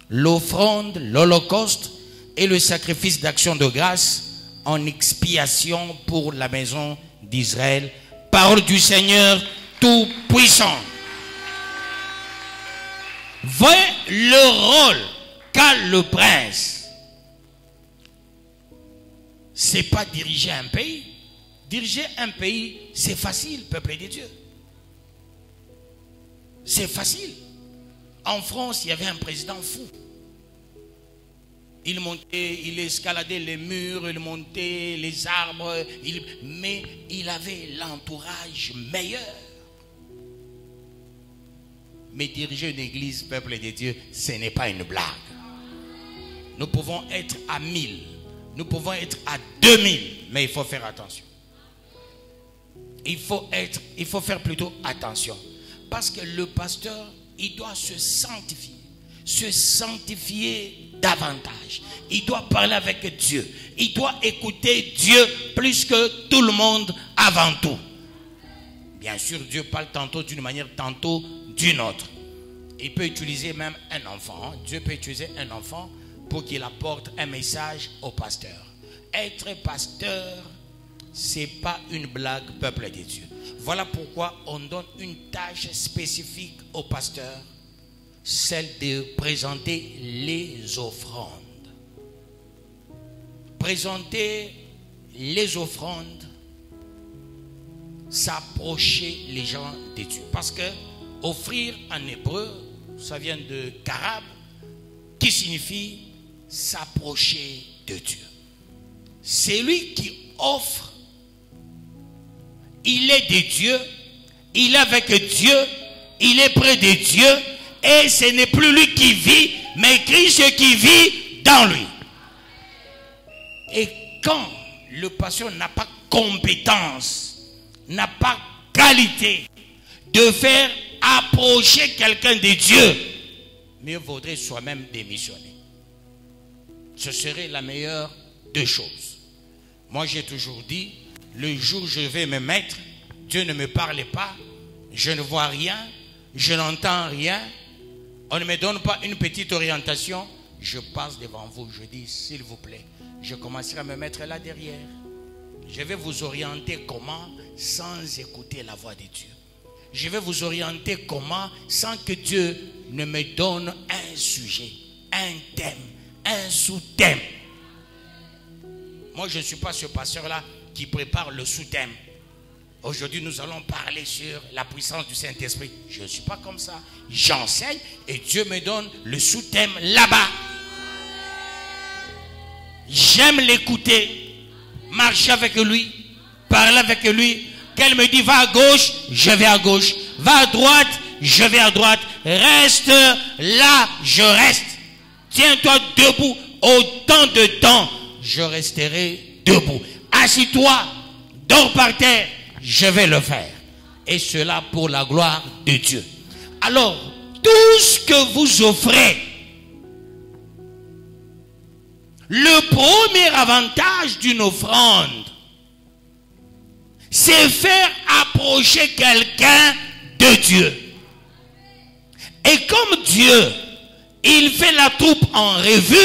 l'offrande, l'holocauste et le sacrifice d'action de grâce en expiation pour la maison d'Israël. Parole du Seigneur Tout-Puissant. Voyez le rôle qu'a le prince. C'est pas diriger un pays. Diriger un pays, c'est facile, peuple de Dieu. C'est facile. En France, il y avait un président fou. Il montait, il escaladait les murs, il montait les arbres, mais il avait l'entourage meilleur. Mais diriger une église, peuple de Dieu, ce n'est pas une blague. Nous pouvons être à 1000, nous pouvons être à 2000, mais il faut faire attention. Il faut faire plutôt attention. Parce que le pasteur, il doit se sanctifier davantage. Il doit parler avec Dieu. Il doit écouter Dieu plus que tout le monde avant tout. Bien sûr, Dieu parle tantôt d'une manière, tantôt d'une autre. Il peut utiliser même un enfant. Dieu peut utiliser un enfant pour qu'il apporte un message au pasteur. Être pasteur, c'est pas une blague, peuple de Dieu. Voilà pourquoi on donne une tâche spécifique au pasteur, celle de présenter les offrandes. Présenter les offrandes, s'approcher les gens de Dieu. Parce que offrir en hébreu, ça vient de karab, qui signifie s'approcher de Dieu. C'est lui qui offre. Il est de Dieu, il est avec Dieu, il est près de Dieu, et ce n'est plus lui qui vit, mais Christ qui vit dans lui. Et quand le pasteur n'a pas compétence, n'a pas qualité de faire approcher quelqu'un de Dieu, mieux vaudrait soi-même démissionner. Ce serait la meilleure des choses. Moi j'ai toujours dit, le jour où je vais me mettre, Dieu ne me parle pas, je ne vois rien, je n'entends rien, on ne me donne pas une petite orientation, je passe devant vous, je dis s'il vous plaît, je commencerai à me mettre là derrière. Je vais vous orienter comment sans écouter la voix de Dieu. Je vais vous orienter comment sans que Dieu ne me donne un sujet, un thème, un sous-thème. Moi je ne suis pas ce pasteur-là qui prépare le sous-thème. Aujourd'hui, nous allons parler sur la puissance du Saint-Esprit. Je ne suis pas comme ça. J'enseigne et Dieu me donne le sous-thème là-bas. J'aime l'écouter, marcher avec lui, parler avec lui. Qu'elle me dit va à gauche, je vais à gauche. Va à droite, je vais à droite. Reste là, je reste. Tiens-toi debout. Autant de temps, je resterai debout. Assis-toi, dors par terre, je vais le faire. Et cela pour la gloire de Dieu. Alors, tout ce que vous offrez, le premier avantage d'une offrande, c'est faire approcher quelqu'un de Dieu. Et comme Dieu, il fait la troupe en revue,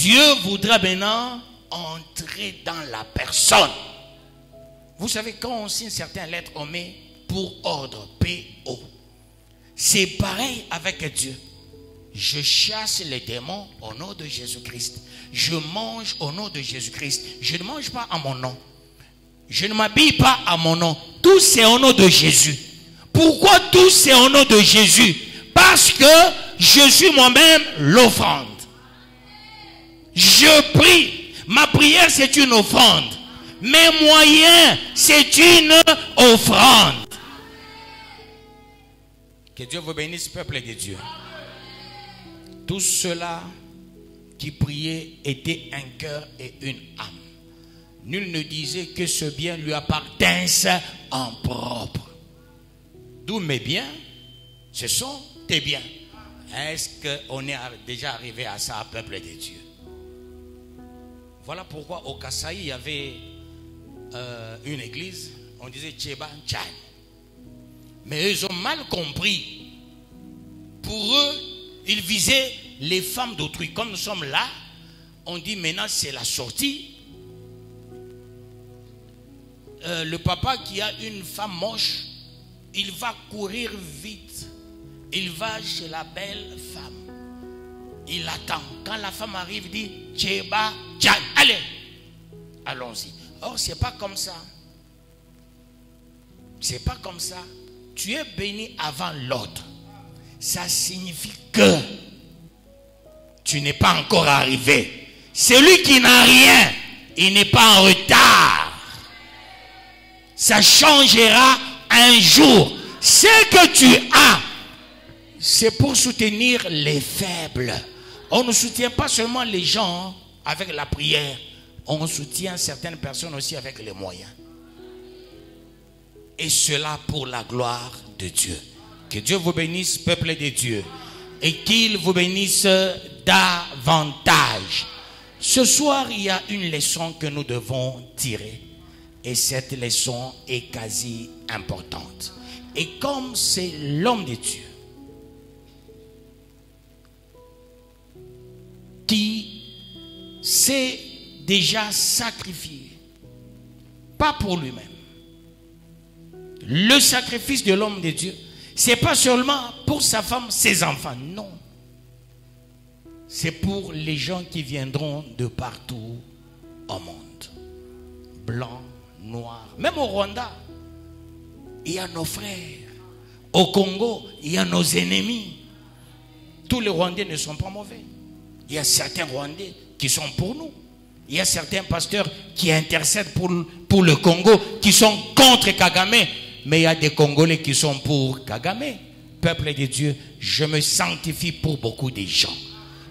Dieu voudra maintenant entrer dans la personne. Vous savez, quand on signe certaines lettres, on met pour ordre, P-O. C'est pareil avec Dieu. Je chasse les démons au nom de Jésus-Christ. Je mange au nom de Jésus-Christ. Je ne mange pas à mon nom. Je ne m'habille pas à mon nom. Tout c'est au nom de Jésus. Pourquoi tout c'est au nom de Jésus? Parce que je suis moi-même l'offrande. Je prie. Ma prière c'est une offrande. Mes moyens c'est une offrande. Que Dieu vous bénisse, peuple de Dieu. Tous ceux-là qui priaient étaient un cœur et une âme. Nul ne disait que ce bien lui appartisse en propre. D'où mes biens, ce sont tes biens. Est-ce qu'on est déjà arrivé à ça, peuple de Dieu? Voilà pourquoi au Kasaï, il y avait une église, on disait Tcheba Tchan. Mais eux, ils ont mal compris. Pour eux, ils visaient les femmes d'autrui. Comme nous sommes là, on dit maintenant c'est la sortie. Le papa qui a une femme moche, il va courir vite. Il va chez la belle femme. Il attend. Quand la femme arrive, il dit Tcheba Tchan. Allez, allons-y. Or, c'est pas comme ça. C'est pas comme ça. Tu es béni avant l'autre. Ça signifie que tu n'es pas encore arrivé. Celui qui n'a rien, il n'est pas en retard. Ça changera un jour. Ce que tu as, c'est pour soutenir les faibles. On ne soutient pas seulement les gens avec la prière. On soutient certaines personnes aussi avec les moyens. Et cela pour la gloire de Dieu. Que Dieu vous bénisse, peuple de Dieu. Et qu'il vous bénisse davantage. Ce soir, il y a une leçon que nous devons tirer. Et cette leçon est quasi importante. Et comme c'est l'homme de Dieu qui s'est déjà sacrifié, pas pour lui-même. Le sacrifice de l'homme de Dieu, c'est pas seulement pour sa femme, ses enfants, non. C'est pour les gens qui viendront de partout au monde. Blancs, noirs, même au Rwanda, il y a nos frères. Au Congo, il y a nos ennemis. Tous les Rwandais ne sont pas mauvais. Il y a certains Rwandais qui sont pour nous. Il y a certains pasteurs qui intercèdent pour le Congo, qui sont contre Kagame. Mais il y a des Congolais qui sont pour Kagame. Peuple de Dieu, je me sanctifie pour beaucoup de gens.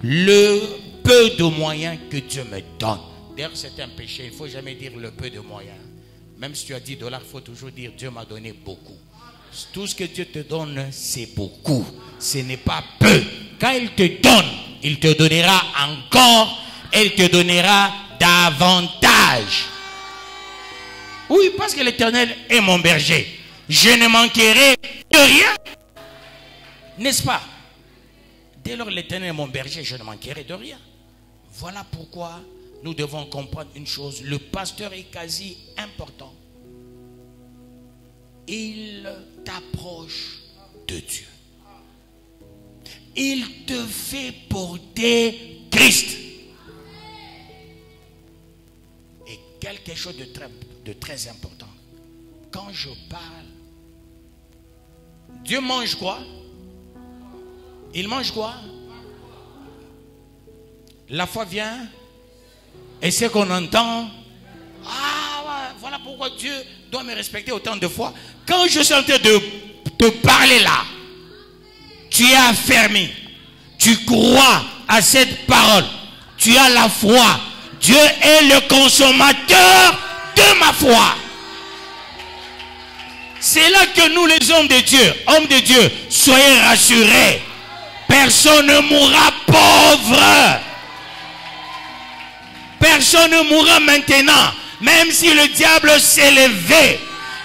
Le peu de moyens que Dieu me donne. D'ailleurs, c'est un péché. Il ne faut jamais dire le peu de moyens. Même si tu as $10, il faut toujours dire Dieu m'a donné beaucoup. Tout ce que Dieu te donne, c'est beaucoup. Ce n'est pas peu. Quand il te donne, il te donnera encore. Et il te donnera davantage. Oui, parce que l'Éternel est mon berger. Je ne manquerai de rien. N'est-ce pas? Dès lors l'Éternel est mon berger, je ne manquerai de rien. Voilà pourquoi nous devons comprendre une chose. Le pasteur est quasi important. Il t'approche de Dieu. Il te fait porter Christ. Et quelque chose de très important. Quand je parle, Dieu mange quoi? Il mange quoi? La foi vient. Et ce qu'on entend. Ah, ouais, voilà pourquoi Dieu doit me respecter autant de fois. Quand je suis en train de te parler là, tu es affermi. Tu crois à cette parole. Tu as la foi. Dieu est le consommateur de ma foi. C'est là que nous les hommes de Dieu, soyez rassurés. Personne ne mourra pauvre. Personne ne mourra maintenant. Même si le diable s'est levé.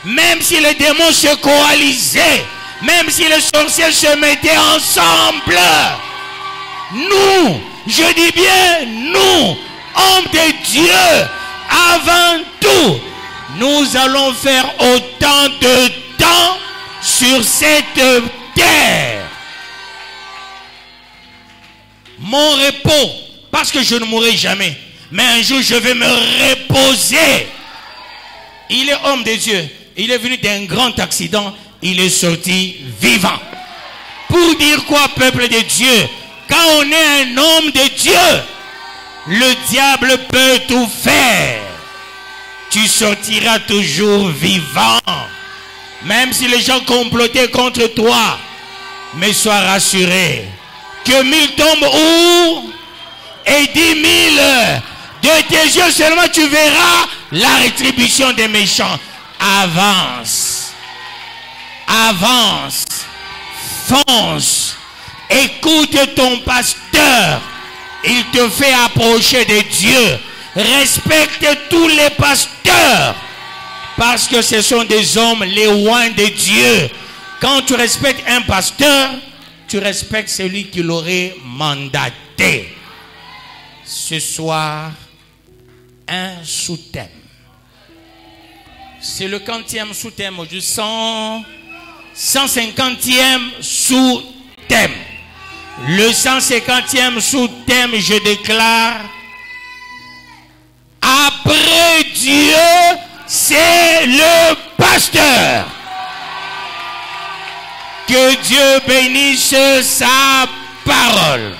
Même si les démons se coalisaient. Même si les sorciers se mettaient ensemble. Nous, je dis bien nous, homme de Dieu, avant tout, nous allons faire autant de temps sur cette terre. Mon repos, parce que je ne mourrai jamais, mais un jour je vais me reposer. Il est homme de Dieu. Il est venu d'un grand accident. Il est sorti vivant. Pour dire quoi, peuple de Dieu? Quand on est un homme de Dieu, le diable peut tout faire. Tu sortiras toujours vivant. Même si les gens complotaient contre toi. Mais sois rassuré. Que 1000 tombent où? Et 10 000 de tes yeux seulement tu verras la rétribution des méchants. Avance. Avance. Fonce. Écoute ton pasteur. Il te fait approcher de Dieu. Respecte tous les pasteurs. Parce que ce sont des hommes, les oins de Dieu. Quand tu respectes un pasteur, tu respectes celui qui l'aurait mandaté. Ce soir, un sous-thème. C'est le 40e sous-thème, du 150e sous-thème. Le 150e sous-thème, je déclare, après Dieu, c'est le pasteur. Que Dieu bénisse sa parole.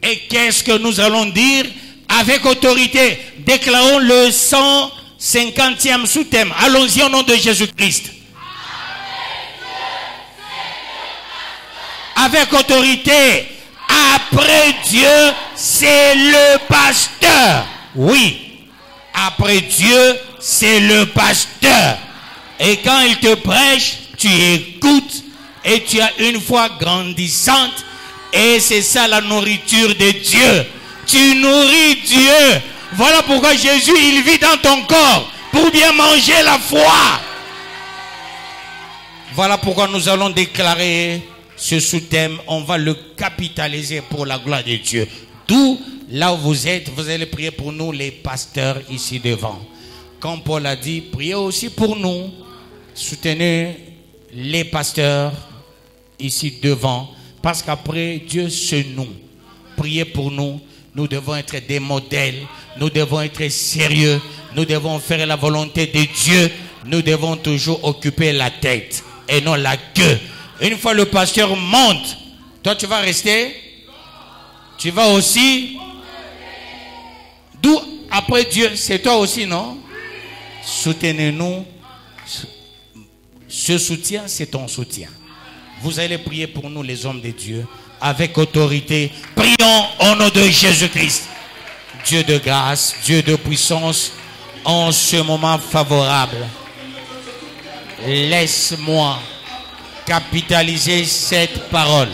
Et qu'est-ce que nous allons dire avec autorité? Déclarons le 150e sous-thème. Allons-y au nom de Jésus-Christ. Avec autorité. Après Dieu, c'est le pasteur. Oui. Après Dieu, c'est le pasteur. Et quand il te prêche, tu écoutes et tu as une foi grandissante. Et c'est ça la nourriture de Dieu. Tu nourris Dieu. Voilà pourquoi Jésus, il vit dans ton corps. Pour bien manger la foi. Voilà pourquoi nous allons déclarer ce sous-thème. On va le capitaliser pour la gloire de Dieu. D'où, là où vous êtes, vous allez prier pour nous, les pasteurs ici devant. Comme Paul a dit, priez aussi pour nous. Soutenez les pasteurs ici devant. Parce qu'après Dieu, c'est nous. Priez pour nous. Nous devons être des modèles. Nous devons être sérieux. Nous devons faire la volonté de Dieu. Nous devons toujours occuper la tête et non la queue. Une fois le pasteur monte, toi tu vas rester? Tu vas aussi? D'où après Dieu, c'est toi aussi, non? Soutenez-nous. Ce soutien, c'est ton soutien. Vous allez prier pour nous, les hommes de Dieu, avec autorité. Prions au nom de Jésus-Christ. Dieu de grâce, Dieu de puissance, en ce moment favorable, laisse-moi capitaliser cette parole.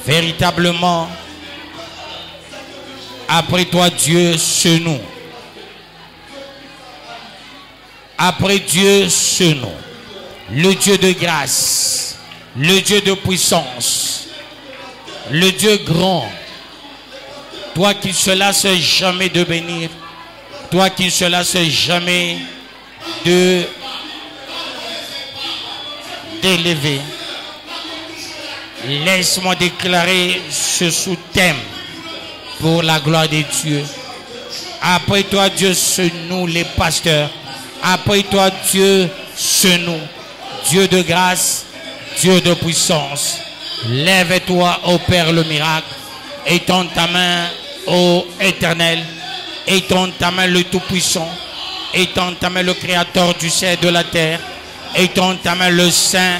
Véritablement, après toi, Dieu, c'est nous. Après Dieu, c'est nous. Le Dieu de grâce, le Dieu de puissance, le Dieu grand, toi qui ne se lasses jamais de bénir, toi qui ne se lasses jamais d'élever. Laisse-moi déclarer ce sous-thème pour la gloire de Dieu. Après toi, Dieu, c'est nous les pasteurs. Après toi, Dieu, c'est nous. Dieu de grâce, Dieu de puissance. Lève-toi, opère le miracle. Étends ta main, ô Éternel. Étends ta main, le Tout-Puissant. Étends ta main, le Créateur du ciel et de la terre. Étends ta main, le Saint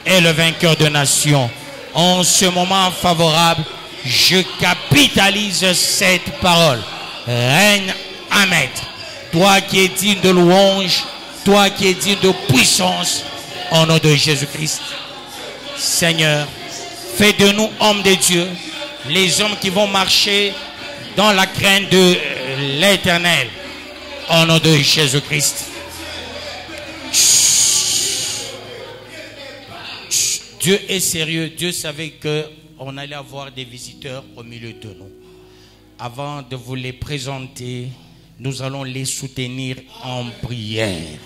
et le vainqueur de nations. En ce moment favorable, je capitalise cette parole. Règne à maître. Toi qui es digne de louange, toi qui es digne de puissance, au nom de Jésus-Christ. Seigneur, fais de nous hommes de Dieu, les hommes qui vont marcher dans la crainte de l'Éternel. Au nom de Jésus-Christ. Dieu est sérieux. Dieu savait qu'on allait avoir des visiteurs au milieu de nous. Avant de vous les présenter, nous allons les soutenir en prière.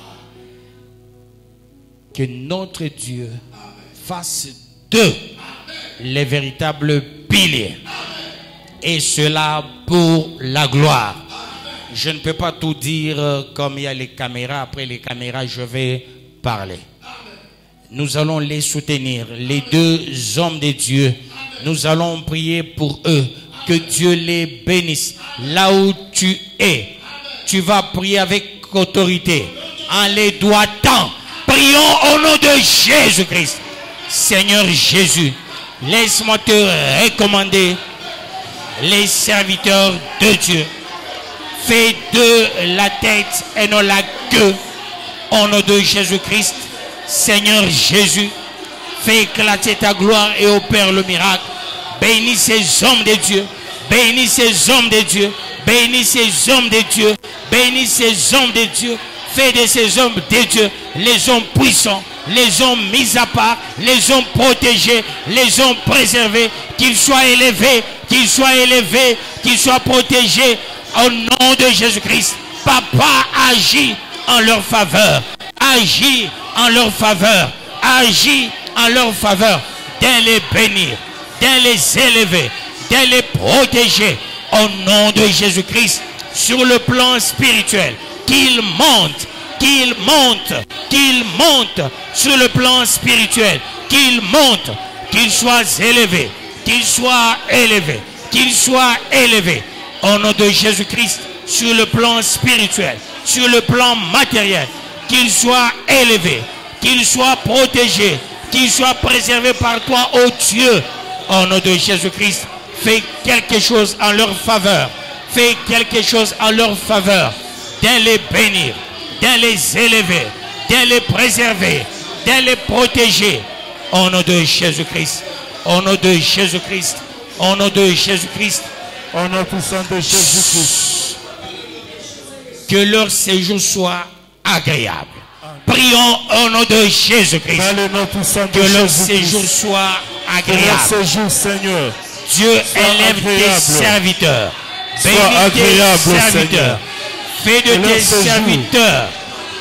Que notre Dieu fasse d'eux les véritables piliers. Et cela pour la gloire. Je ne peux pas tout dire comme il y a les caméras. Après les caméras, je vais parler. Nous allons les soutenir, les deux hommes de Dieu. Nous allons prier pour eux. Que Dieu les bénisse. Là où tu es, tu vas prier avec autorité. En les doigtant. Prions au nom de Jésus-Christ. Seigneur Jésus, laisse-moi te recommander les serviteurs de Dieu. Fais de la tête et non la queue. Au nom de Jésus-Christ. Seigneur Jésus, fais éclater ta gloire et opère le miracle. Bénis ces hommes de Dieu. Bénis ces hommes de Dieu. Bénis ces hommes de Dieu. Bénis ces hommes de Dieu. Fais de ces hommes de Dieu les hommes puissants, les hommes mis à part, les hommes protégés, les hommes préservés. Qu'ils soient élevés, qu'ils soient élevés, qu'ils soient protégés. Au nom de Jésus-Christ. Papa, agis en leur faveur. Agis en leur faveur. Agis en leur faveur. De les bénir, de les élever, de les protéger. Au nom de Jésus-Christ. Sur le plan spirituel. Qu'ils montent, qu'ils montent, qu'ils montent. Sur le plan spirituel. Qu'ils montent, qu'ils soient élevés, qu'ils soient élevés, qu'ils soient élevés. Au nom de Jésus-Christ, sur le plan spirituel, sur le plan matériel, qu'ils soient élevés, qu'ils soient protégés, qu'ils soient préservés par toi, ô Dieu. Au nom de Jésus-Christ, fais quelque chose en leur faveur. Fais quelque chose en leur faveur. De les bénir, de les élever, de les préserver, de les protéger. Au nom de Jésus-Christ, au nom de Jésus-Christ, au nom de Jésus-Christ. Au nom puissant de Jésus-Christ. Que leur séjour soit agréable. Prions au nom de Jésus-Christ. Que leur séjour soit agréable. Séjour, Seigneur. Dieu élève tes serviteurs. Bénis tes serviteurs. Fais de tes serviteurs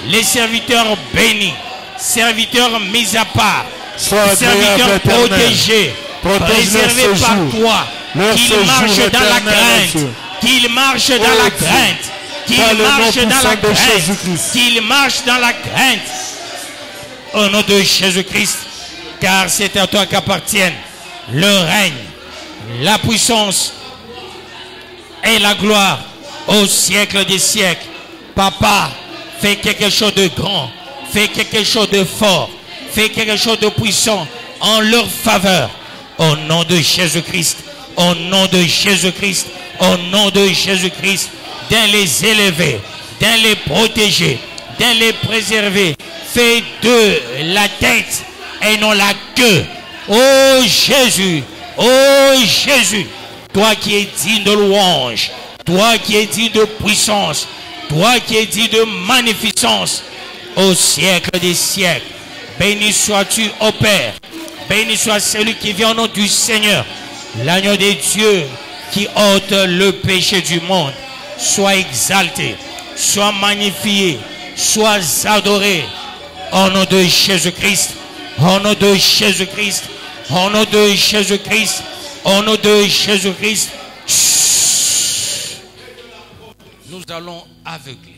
les serviteurs bénis, serviteurs mis à part, serviteurs protégés, préservés par toi. Qu'ils marchent dans la crainte, qu'ils marchent dans la crainte, qu'ils marchent dans la crainte, qu'ils marchent dans la crainte. Au nom de Jésus-Christ, car c'est à toi qu'appartiennent le règne, la puissance et la gloire au siècle des siècles. Papa, fais quelque chose de grand, fais quelque chose de fort, fais quelque chose de puissant en leur faveur. Au nom de Jésus-Christ. Au nom de Jésus-Christ, au nom de Jésus-Christ, de les élever, de les protéger, de les préserver. Fais de la tête et non la queue. Oh Jésus, toi qui es digne de louange, toi qui es digne de puissance, toi qui es digne de magnificence, au siècle des siècles. Béni sois-tu, ô Père. Béni soit celui qui vient au nom du Seigneur. L'agneau de Dieu qui ôte le péché du monde. Sois exalté, sois magnifié, sois adoré. Au nom de Jésus-Christ, au nom de Jésus-Christ, au nom de Jésus-Christ, au nom de Jésus-Christ. Nous allons aveugler.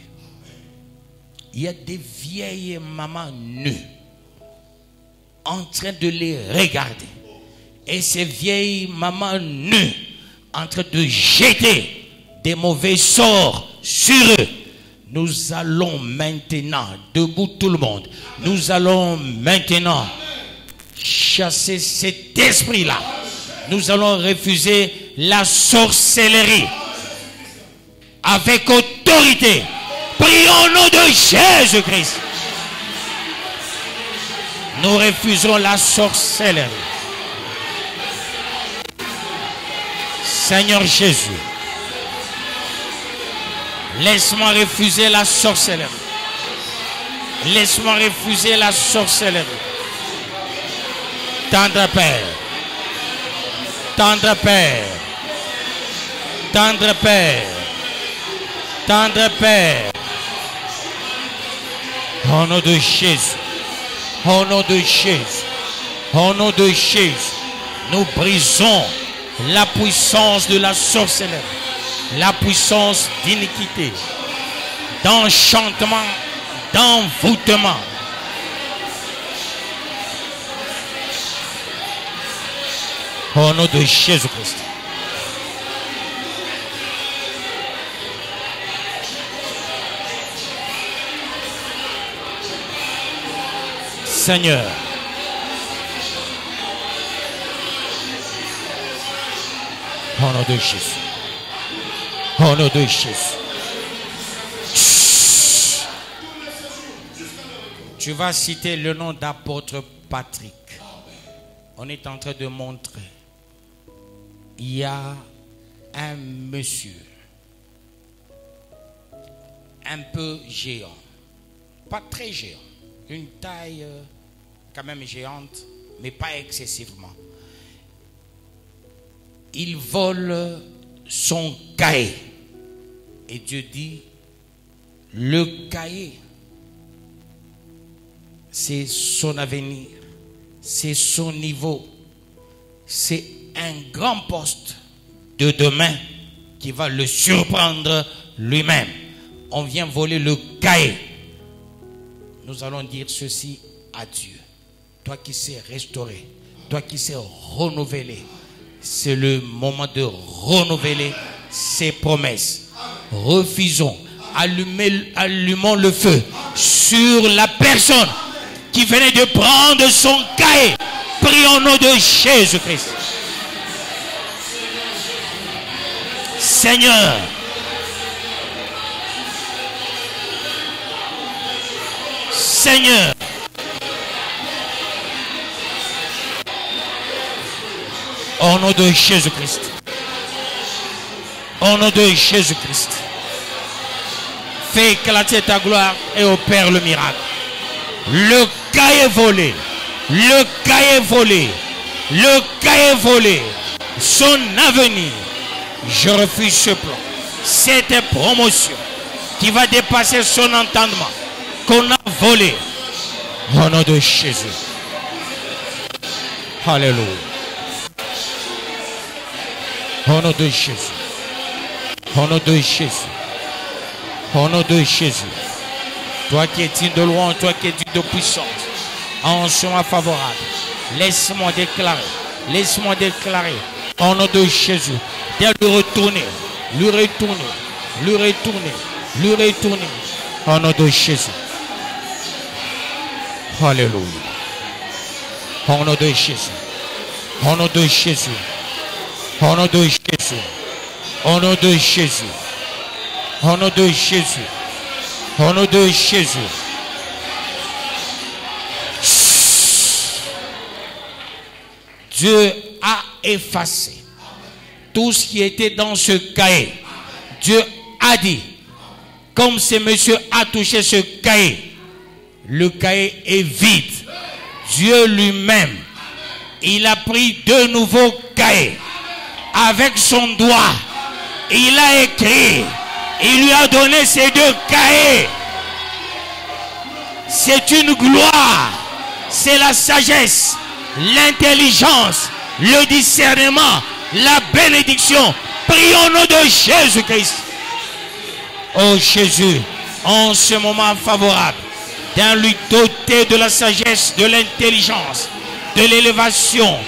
Il y a des vieilles mamans nues en train de les regarder. Et ces vieilles mamans nues en train de jeter des mauvais sorts sur eux. Nous allons maintenant, debout tout le monde, nous allons maintenant chasser cet esprit-là. Nous allons refuser la sorcellerie avec autorité. Prions au nom de Jésus-Christ. Nous refusons la sorcellerie. Seigneur Jésus, Laisse-moi refuser la sorcellerie. Laisse-moi refuser la sorcellerie. Tendre Père. Tendre Père. Tendre Père. Tendre Père. Au nom de Jésus. Au nom de Jésus. Au nom de Jésus. Nous brisons la puissance de la sorcellerie. La puissance d'iniquité. D'enchantement. D'envoûtement. Au nom de Jésus-Christ. Seigneur, au nom de Jésus. Au nom de Jésus. Tu vas citer le nom d'apôtre Patrick. On est en train de montrer. Il y a un monsieur. Un peu géant. Pas très géant. Une taille quand même géante, mais pas excessivement. Il vole son cahier. Et Dieu dit, le cahier, c'est son avenir, c'est son niveau, c'est un grand poste de demain qui va le surprendre lui-même. On vient voler le cahier. Nous allons dire ceci à Dieu. Toi qui sais restaurer, toi qui sais renouveler, c'est le moment de renouveler ses promesses. Refusons, allumons le feu sur la personne qui venait de prendre son cahier. Prions au nom de Jésus-Christ. Seigneur, Seigneur, au nom de Jésus-Christ, au nom de Jésus-Christ, fais éclater ta gloire et opère le miracle. Le cahier volé, le cahier volé, le cahier volé, son avenir, je refuse ce plan, cette promotion qui va dépasser son entendement, qu'on a volé, au nom de Jésus. Alléluia. Au nom de Jésus. Au nom de Jésus. Au nom de Jésus. Toi qui es digne de louange, toi qui es digne de puissance, en ce moment favorable, laisse-moi déclarer, au nom de Jésus, de lui retourner, au nom de Jésus. Alléluia. Au nom de Jésus. Au nom de Jésus. Au nom de Jésus. Au nom de Jésus. Au nom de Jésus. Au nom de Jésus. Dieu a effacé tout ce qui était dans ce cahier. Dieu a dit, comme ce monsieur a touché ce cahier, le cahier est vide. Dieu lui-même, il a pris deux nouveaux cahiers. Avec son doigt, il a écrit. Il lui a donné ces deux cahiers. C'est une gloire. C'est la sagesse, l'intelligence, le discernement, la bénédiction. Prions au nom de Jésus-Christ. Oh Jésus, en ce moment favorable, dans lui doter de la sagesse, de l'intelligence, de l'élévation,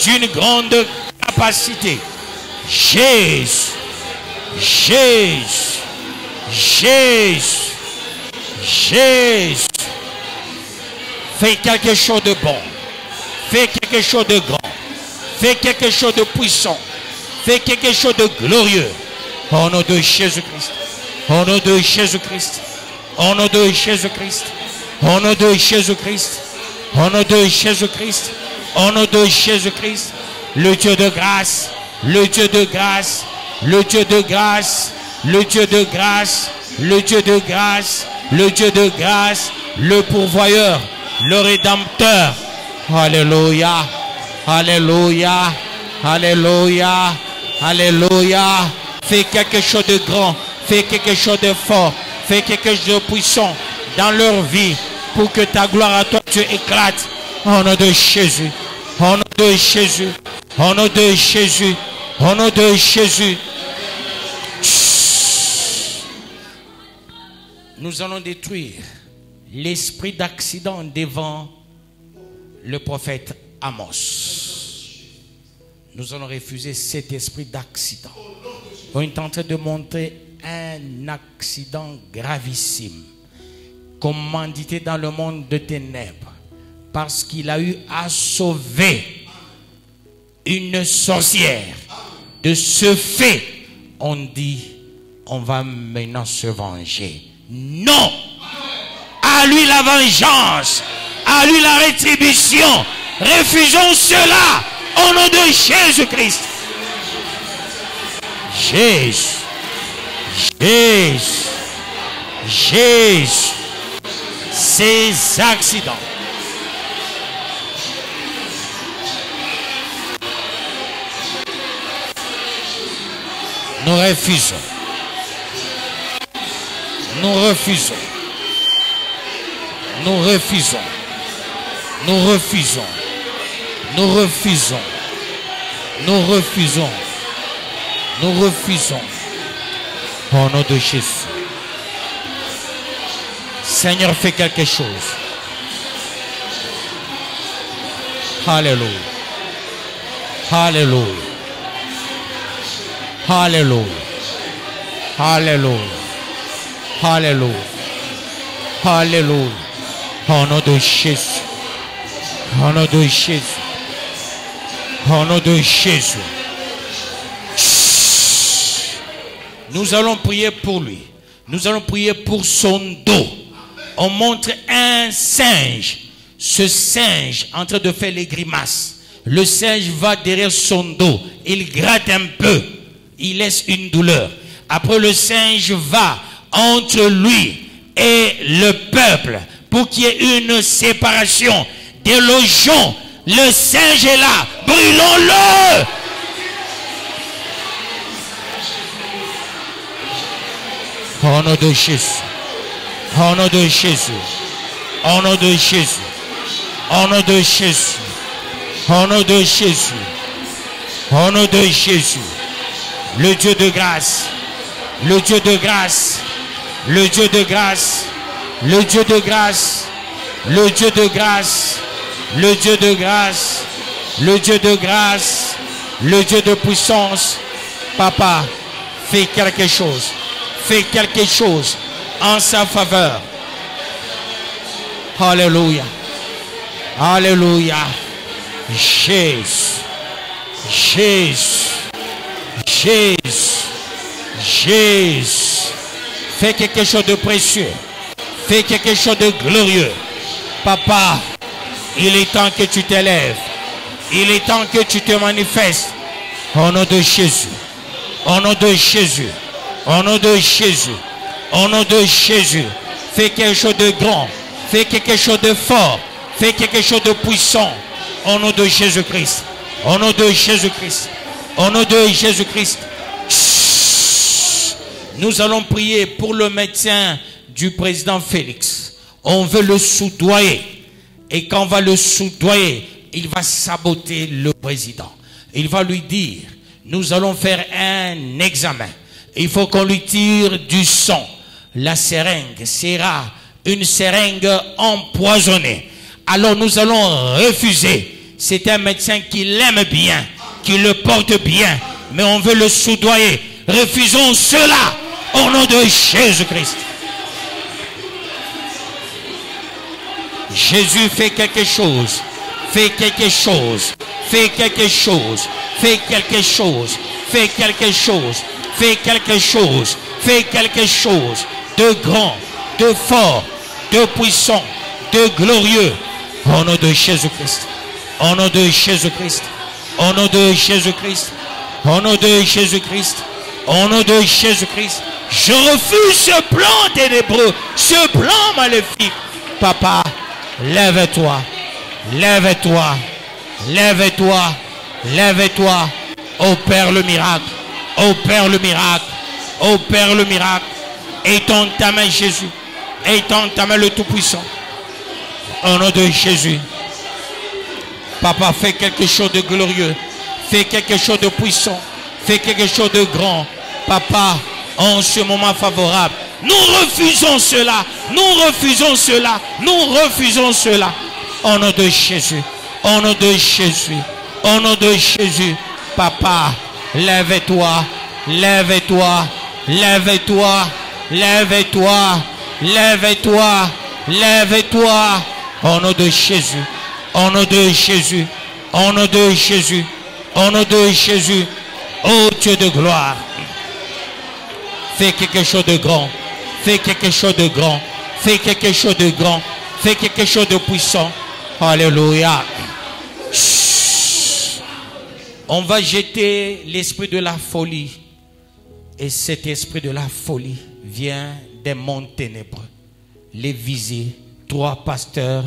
d'une grande capacité. Jésus, Jésus, Jésus, Jésus. Fais quelque chose de bon. Fais quelque chose de grand. Fais quelque chose de puissant. Fais quelque chose de glorieux. Au nom de Jésus-Christ. Au nom de Jésus-Christ. Au nom de Jésus-Christ. Au nom de Jésus-Christ. Au nom de Jésus-Christ. Au nom de Jésus-Christ. Le Dieu de grâce. Le Dieu de grâce. Le Dieu de grâce. Le Dieu de grâce. le Dieu de grâce, le Dieu de grâce, le pourvoyeur, le rédempteur. Alléluia, alléluia, alléluia, alléluia. Fais quelque chose de grand, fais quelque chose de fort, fais quelque chose de puissant dans leur vie pour que ta gloire à toi, Dieu, éclate. Au nom de Jésus, au nom de Jésus, au nom de Jésus, au nom de Jésus. Nous allons détruire l'esprit d'accident devant le prophète Amos. Nous allons refuser cet esprit d'accident. On est en train de montrer un accident gravissime, commandité dans le monde de ténèbres, parce qu'il a eu à sauver une sorcière. De ce fait, on dit, on va maintenant se venger. Non! À lui la vengeance, à lui la rétribution. Refusons cela au nom de Jésus-Christ. Jésus, Jésus, Jésus. Ces accidents. Nous refusons. Nous refusons. Nous refusons. Nous refusons. Nous refusons. Nous refusons. Nous refusons. Au nom de Jésus. Seigneur, fais quelque chose. Alléluia. Alléluia. Alléluia. Alléluia. Alléluia. Alléluia. Au nom de Jésus. Au nom de Jésus. Au nom de Jésus. Nous allons prier pour lui. Nous allons prier pour son dos. On montre un singe. Ce singe en train de faire les grimaces. Le singe va derrière son dos. Il gratte un peu. Il laisse une douleur. Après, le singe va entre lui et le peuple pour qu'il y ait une séparation. Délogeons. Le singe est là. Brûlons-le. Au nom de Jésus. Au nom de Jésus. Au nom de Jésus. Au nom de Jésus. Au nom de Jésus. Au nom de Jésus. Le Dieu de grâce. Le Dieu de grâce. Le Dieu de grâce. Le Dieu de grâce. Le Dieu de grâce. Le Dieu de grâce. Le Dieu de grâce. Le Dieu de puissance. Papa, fais quelque chose. Fais quelque chose en sa faveur. Alléluia. Alléluia. Jésus. Jésus. Jésus. Jésus. Fais quelque chose de précieux. Fais quelque chose de glorieux. Papa, il est temps que tu t'élèves. Il est temps que tu te manifestes. Au nom de Jésus. Au nom de Jésus. Au nom de Jésus. Au nom de Jésus. Fais quelque chose de grand. Fais quelque chose de fort. Fais quelque chose de puissant. Au nom de Jésus-Christ. Au nom de Jésus-Christ. Au nom de Jésus-Christ. Nous allons prier pour le médecin du président Félix. On veut le soudoyer. Et quand on va le soudoyer, il va saboter le président. Il va lui dire, nous allons faire un examen. Il faut qu'on lui tire du sang. La seringue sera une seringue empoisonnée. Alors nous allons refuser. C'est un médecin qui l'aime bien, qui le porte bien, mais on veut le soudoyer. Refusons cela au nom de Jésus-Christ. Jésus fait quelque chose. Fais quelque chose. Fais quelque chose. Fais quelque chose. Fais quelque chose. Fais quelque chose. Fais quelque chose de grand, de fort, de puissant, de glorieux. Au nom de Jésus-Christ. Au nom de Jésus-Christ. Au nom de Jésus-Christ. Au nom de Jésus-Christ. Au nom de Jésus-Christ. Je refuse ce plan ténébreux, ce plan maléfique. Papa, lève-toi, lève-toi, lève-toi, lève-toi. Opère le miracle, opère le miracle, opère le miracle. Étends ta main, Jésus. Étends ta main, le Tout-Puissant. Au nom de Jésus. Papa, fais quelque chose de glorieux. Fais quelque chose de puissant. Fais quelque chose de grand. Papa, en ce moment favorable, nous refusons cela. Nous refusons cela. Nous refusons cela. Au nom de Jésus. Au nom de Jésus. Au nom de Jésus. Papa, lève-toi. Lève-toi. Lève-toi. Lève-toi. Lève-toi. Lève-toi. Au nom de Jésus. Au nom de Jésus. Au nom de Jésus. Au nom de Jésus. Oh Dieu de gloire. Fais quelque chose de grand. Fais quelque chose de grand. Fais quelque chose de grand. Fais quelque chose de puissant. Alléluia. On va jeter l'esprit de la folie. Et cet esprit de la folie vient des mondes ténébreux. Les visés, 3 pasteurs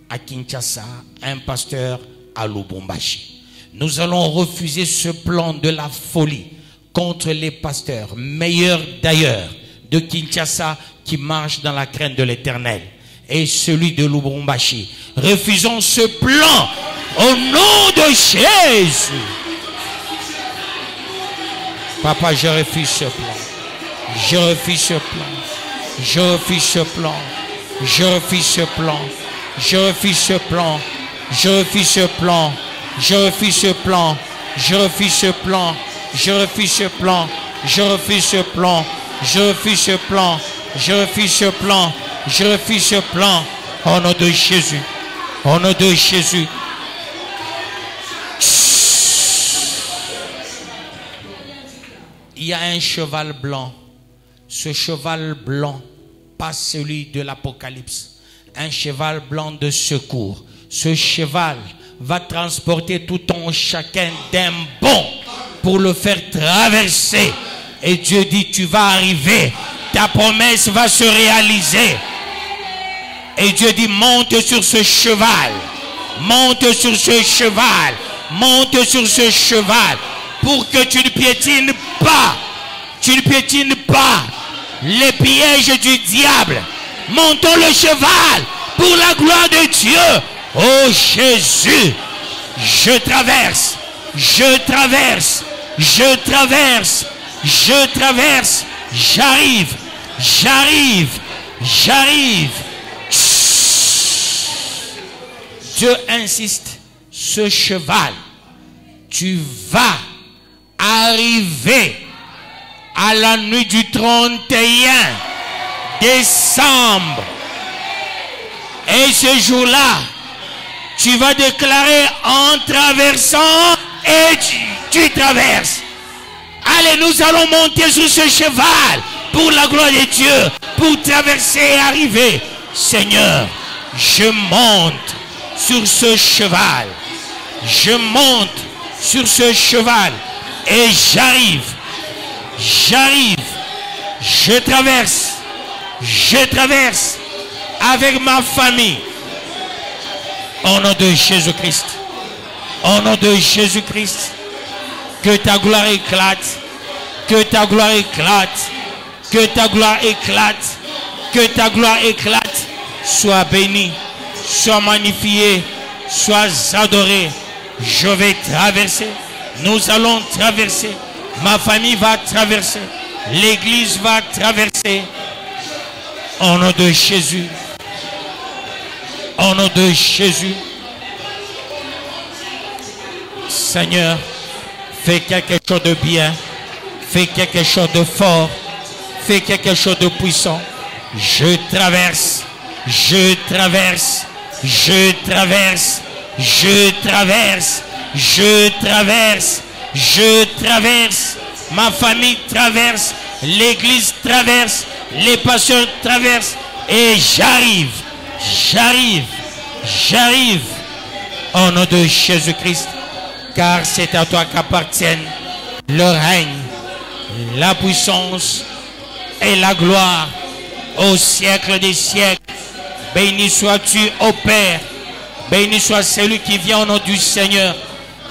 à Kinshasa, un pasteur à Lubumbashi. Nous allons refuser ce plan de la folie contre les pasteurs, meilleurs d'ailleurs, de Kinshasa qui marchent dans la crainte de l'Éternel, et celui de Lubumbashi. Refusons ce plan au nom de Jésus. Papa, je refuse ce plan. Je refuse ce plan. Je refuse ce plan. Je refuse ce plan. Je refuse ce plan. Je refuse ce plan. Je refuse ce plan. Je refuse ce plan. Je refuse ce plan. Je refuse ce plan. Je refuse ce plan. Je refuse ce plan. Je refuse ce plan. Au nom de Jésus. Au nom de Jésus. Il y a un cheval blanc. Ce cheval blanc, pas celui de l'Apocalypse. Un cheval blanc de secours. Ce cheval va transporter tout en chacun d'un bond pour le faire traverser. Et Dieu dit, tu vas arriver. Ta promesse va se réaliser. Et Dieu dit, monte sur ce cheval. Monte sur ce cheval. Monte sur ce cheval. Pour que tu ne piétines pas. Tu ne piétines pas les pièges du diable. Montons le cheval pour la gloire de Dieu. Oh Jésus, je traverse, je traverse, je traverse, je traverse, j'arrive, j'arrive, j'arrive. Dieu insiste, ce cheval, tu vas arriver à la nuit du 31 décembre. Et ce jour-là, tu vas déclarer en traversant et tu traverses. Allez, nous allons monter sur ce cheval pour la gloire de Dieu, pour traverser et arriver. Seigneur, je monte sur ce cheval. Je monte sur ce cheval et j'arrive. J'arrive. Je traverse avec ma famille. Au nom de Jésus-Christ. Au nom de Jésus-Christ. Que ta gloire éclate. Que ta gloire éclate. Que ta gloire éclate. Que ta gloire éclate. Sois béni. Sois magnifié. Sois adoré. Je vais traverser. Nous allons traverser. Ma famille va traverser. L'église va traverser. Au nom de Jésus. Au nom de Jésus. Seigneur, fais quelque chose de bien. Fais quelque chose de fort. Fais quelque chose de puissant. Je traverse. Je traverse. Je traverse. Je traverse. Je traverse. Je traverse. Ma famille traverse. L'église traverse. Les pasteurs traversent. Et j'arrive. J'arrive. J'arrive. Au nom de Jésus-Christ. Car c'est à toi qu'appartiennent le règne, la puissance et la gloire au siècle des siècles. Béni sois-tu, ô Père. Béni soit celui qui vient au nom du Seigneur,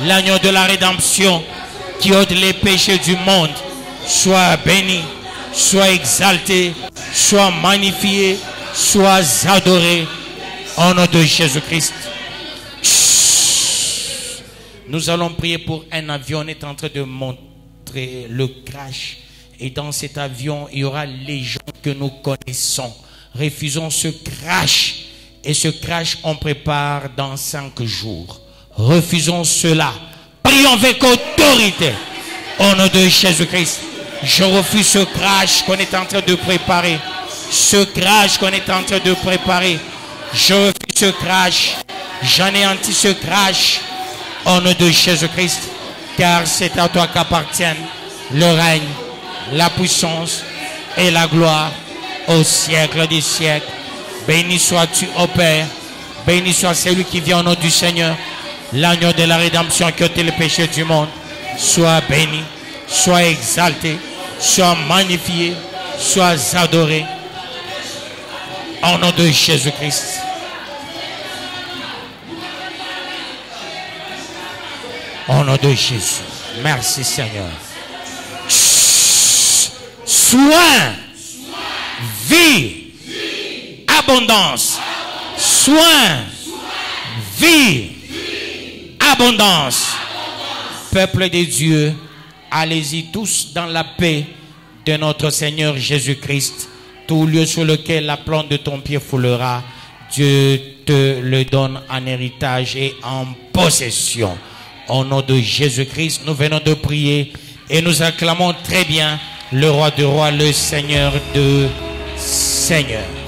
l'agneau de la rédemption, qui ôte les péchés du monde. Sois béni, sois exalté, sois magnifié, sois adoré, au nom de Jésus-Christ. Nous allons prier pour un avion. On est en train de montrer le crash. Et dans cet avion, il y aura les gens que nous connaissons. Refusons ce crash. Et ce crash, on prépare dans 5 jours. Refusons cela. Prions avec autorité. Au nom de Jésus-Christ. Je refuse ce crash qu'on est en train de préparer. Ce crash qu'on est en train de préparer. Je refuse ce crash. J'anéantis ce crash. Au nom de Jésus-Christ. Car c'est à toi qu'appartiennent le règne, la puissance et la gloire au siècle des siècles. Béni sois-tu, ô Père. Béni soit celui qui vient au nom du Seigneur, l'agneau de la rédemption qui ôte le péché du monde. Sois béni, sois exalté, sois magnifié, sois adoré. Au nom de Jésus-Christ. Au nom de Jésus. Merci Seigneur. Soin, vie, abondance. Soin, vie, abondance. Peuple de Dieu, allez-y tous dans la paix de notre Seigneur Jésus-Christ. Tout lieu sur lequel la plante de ton pied foulera, Dieu te le donne en héritage et en possession. Au nom de Jésus-Christ, nous venons de prier et nous acclamons très bien le roi de rois, le Seigneur de Seigneurs.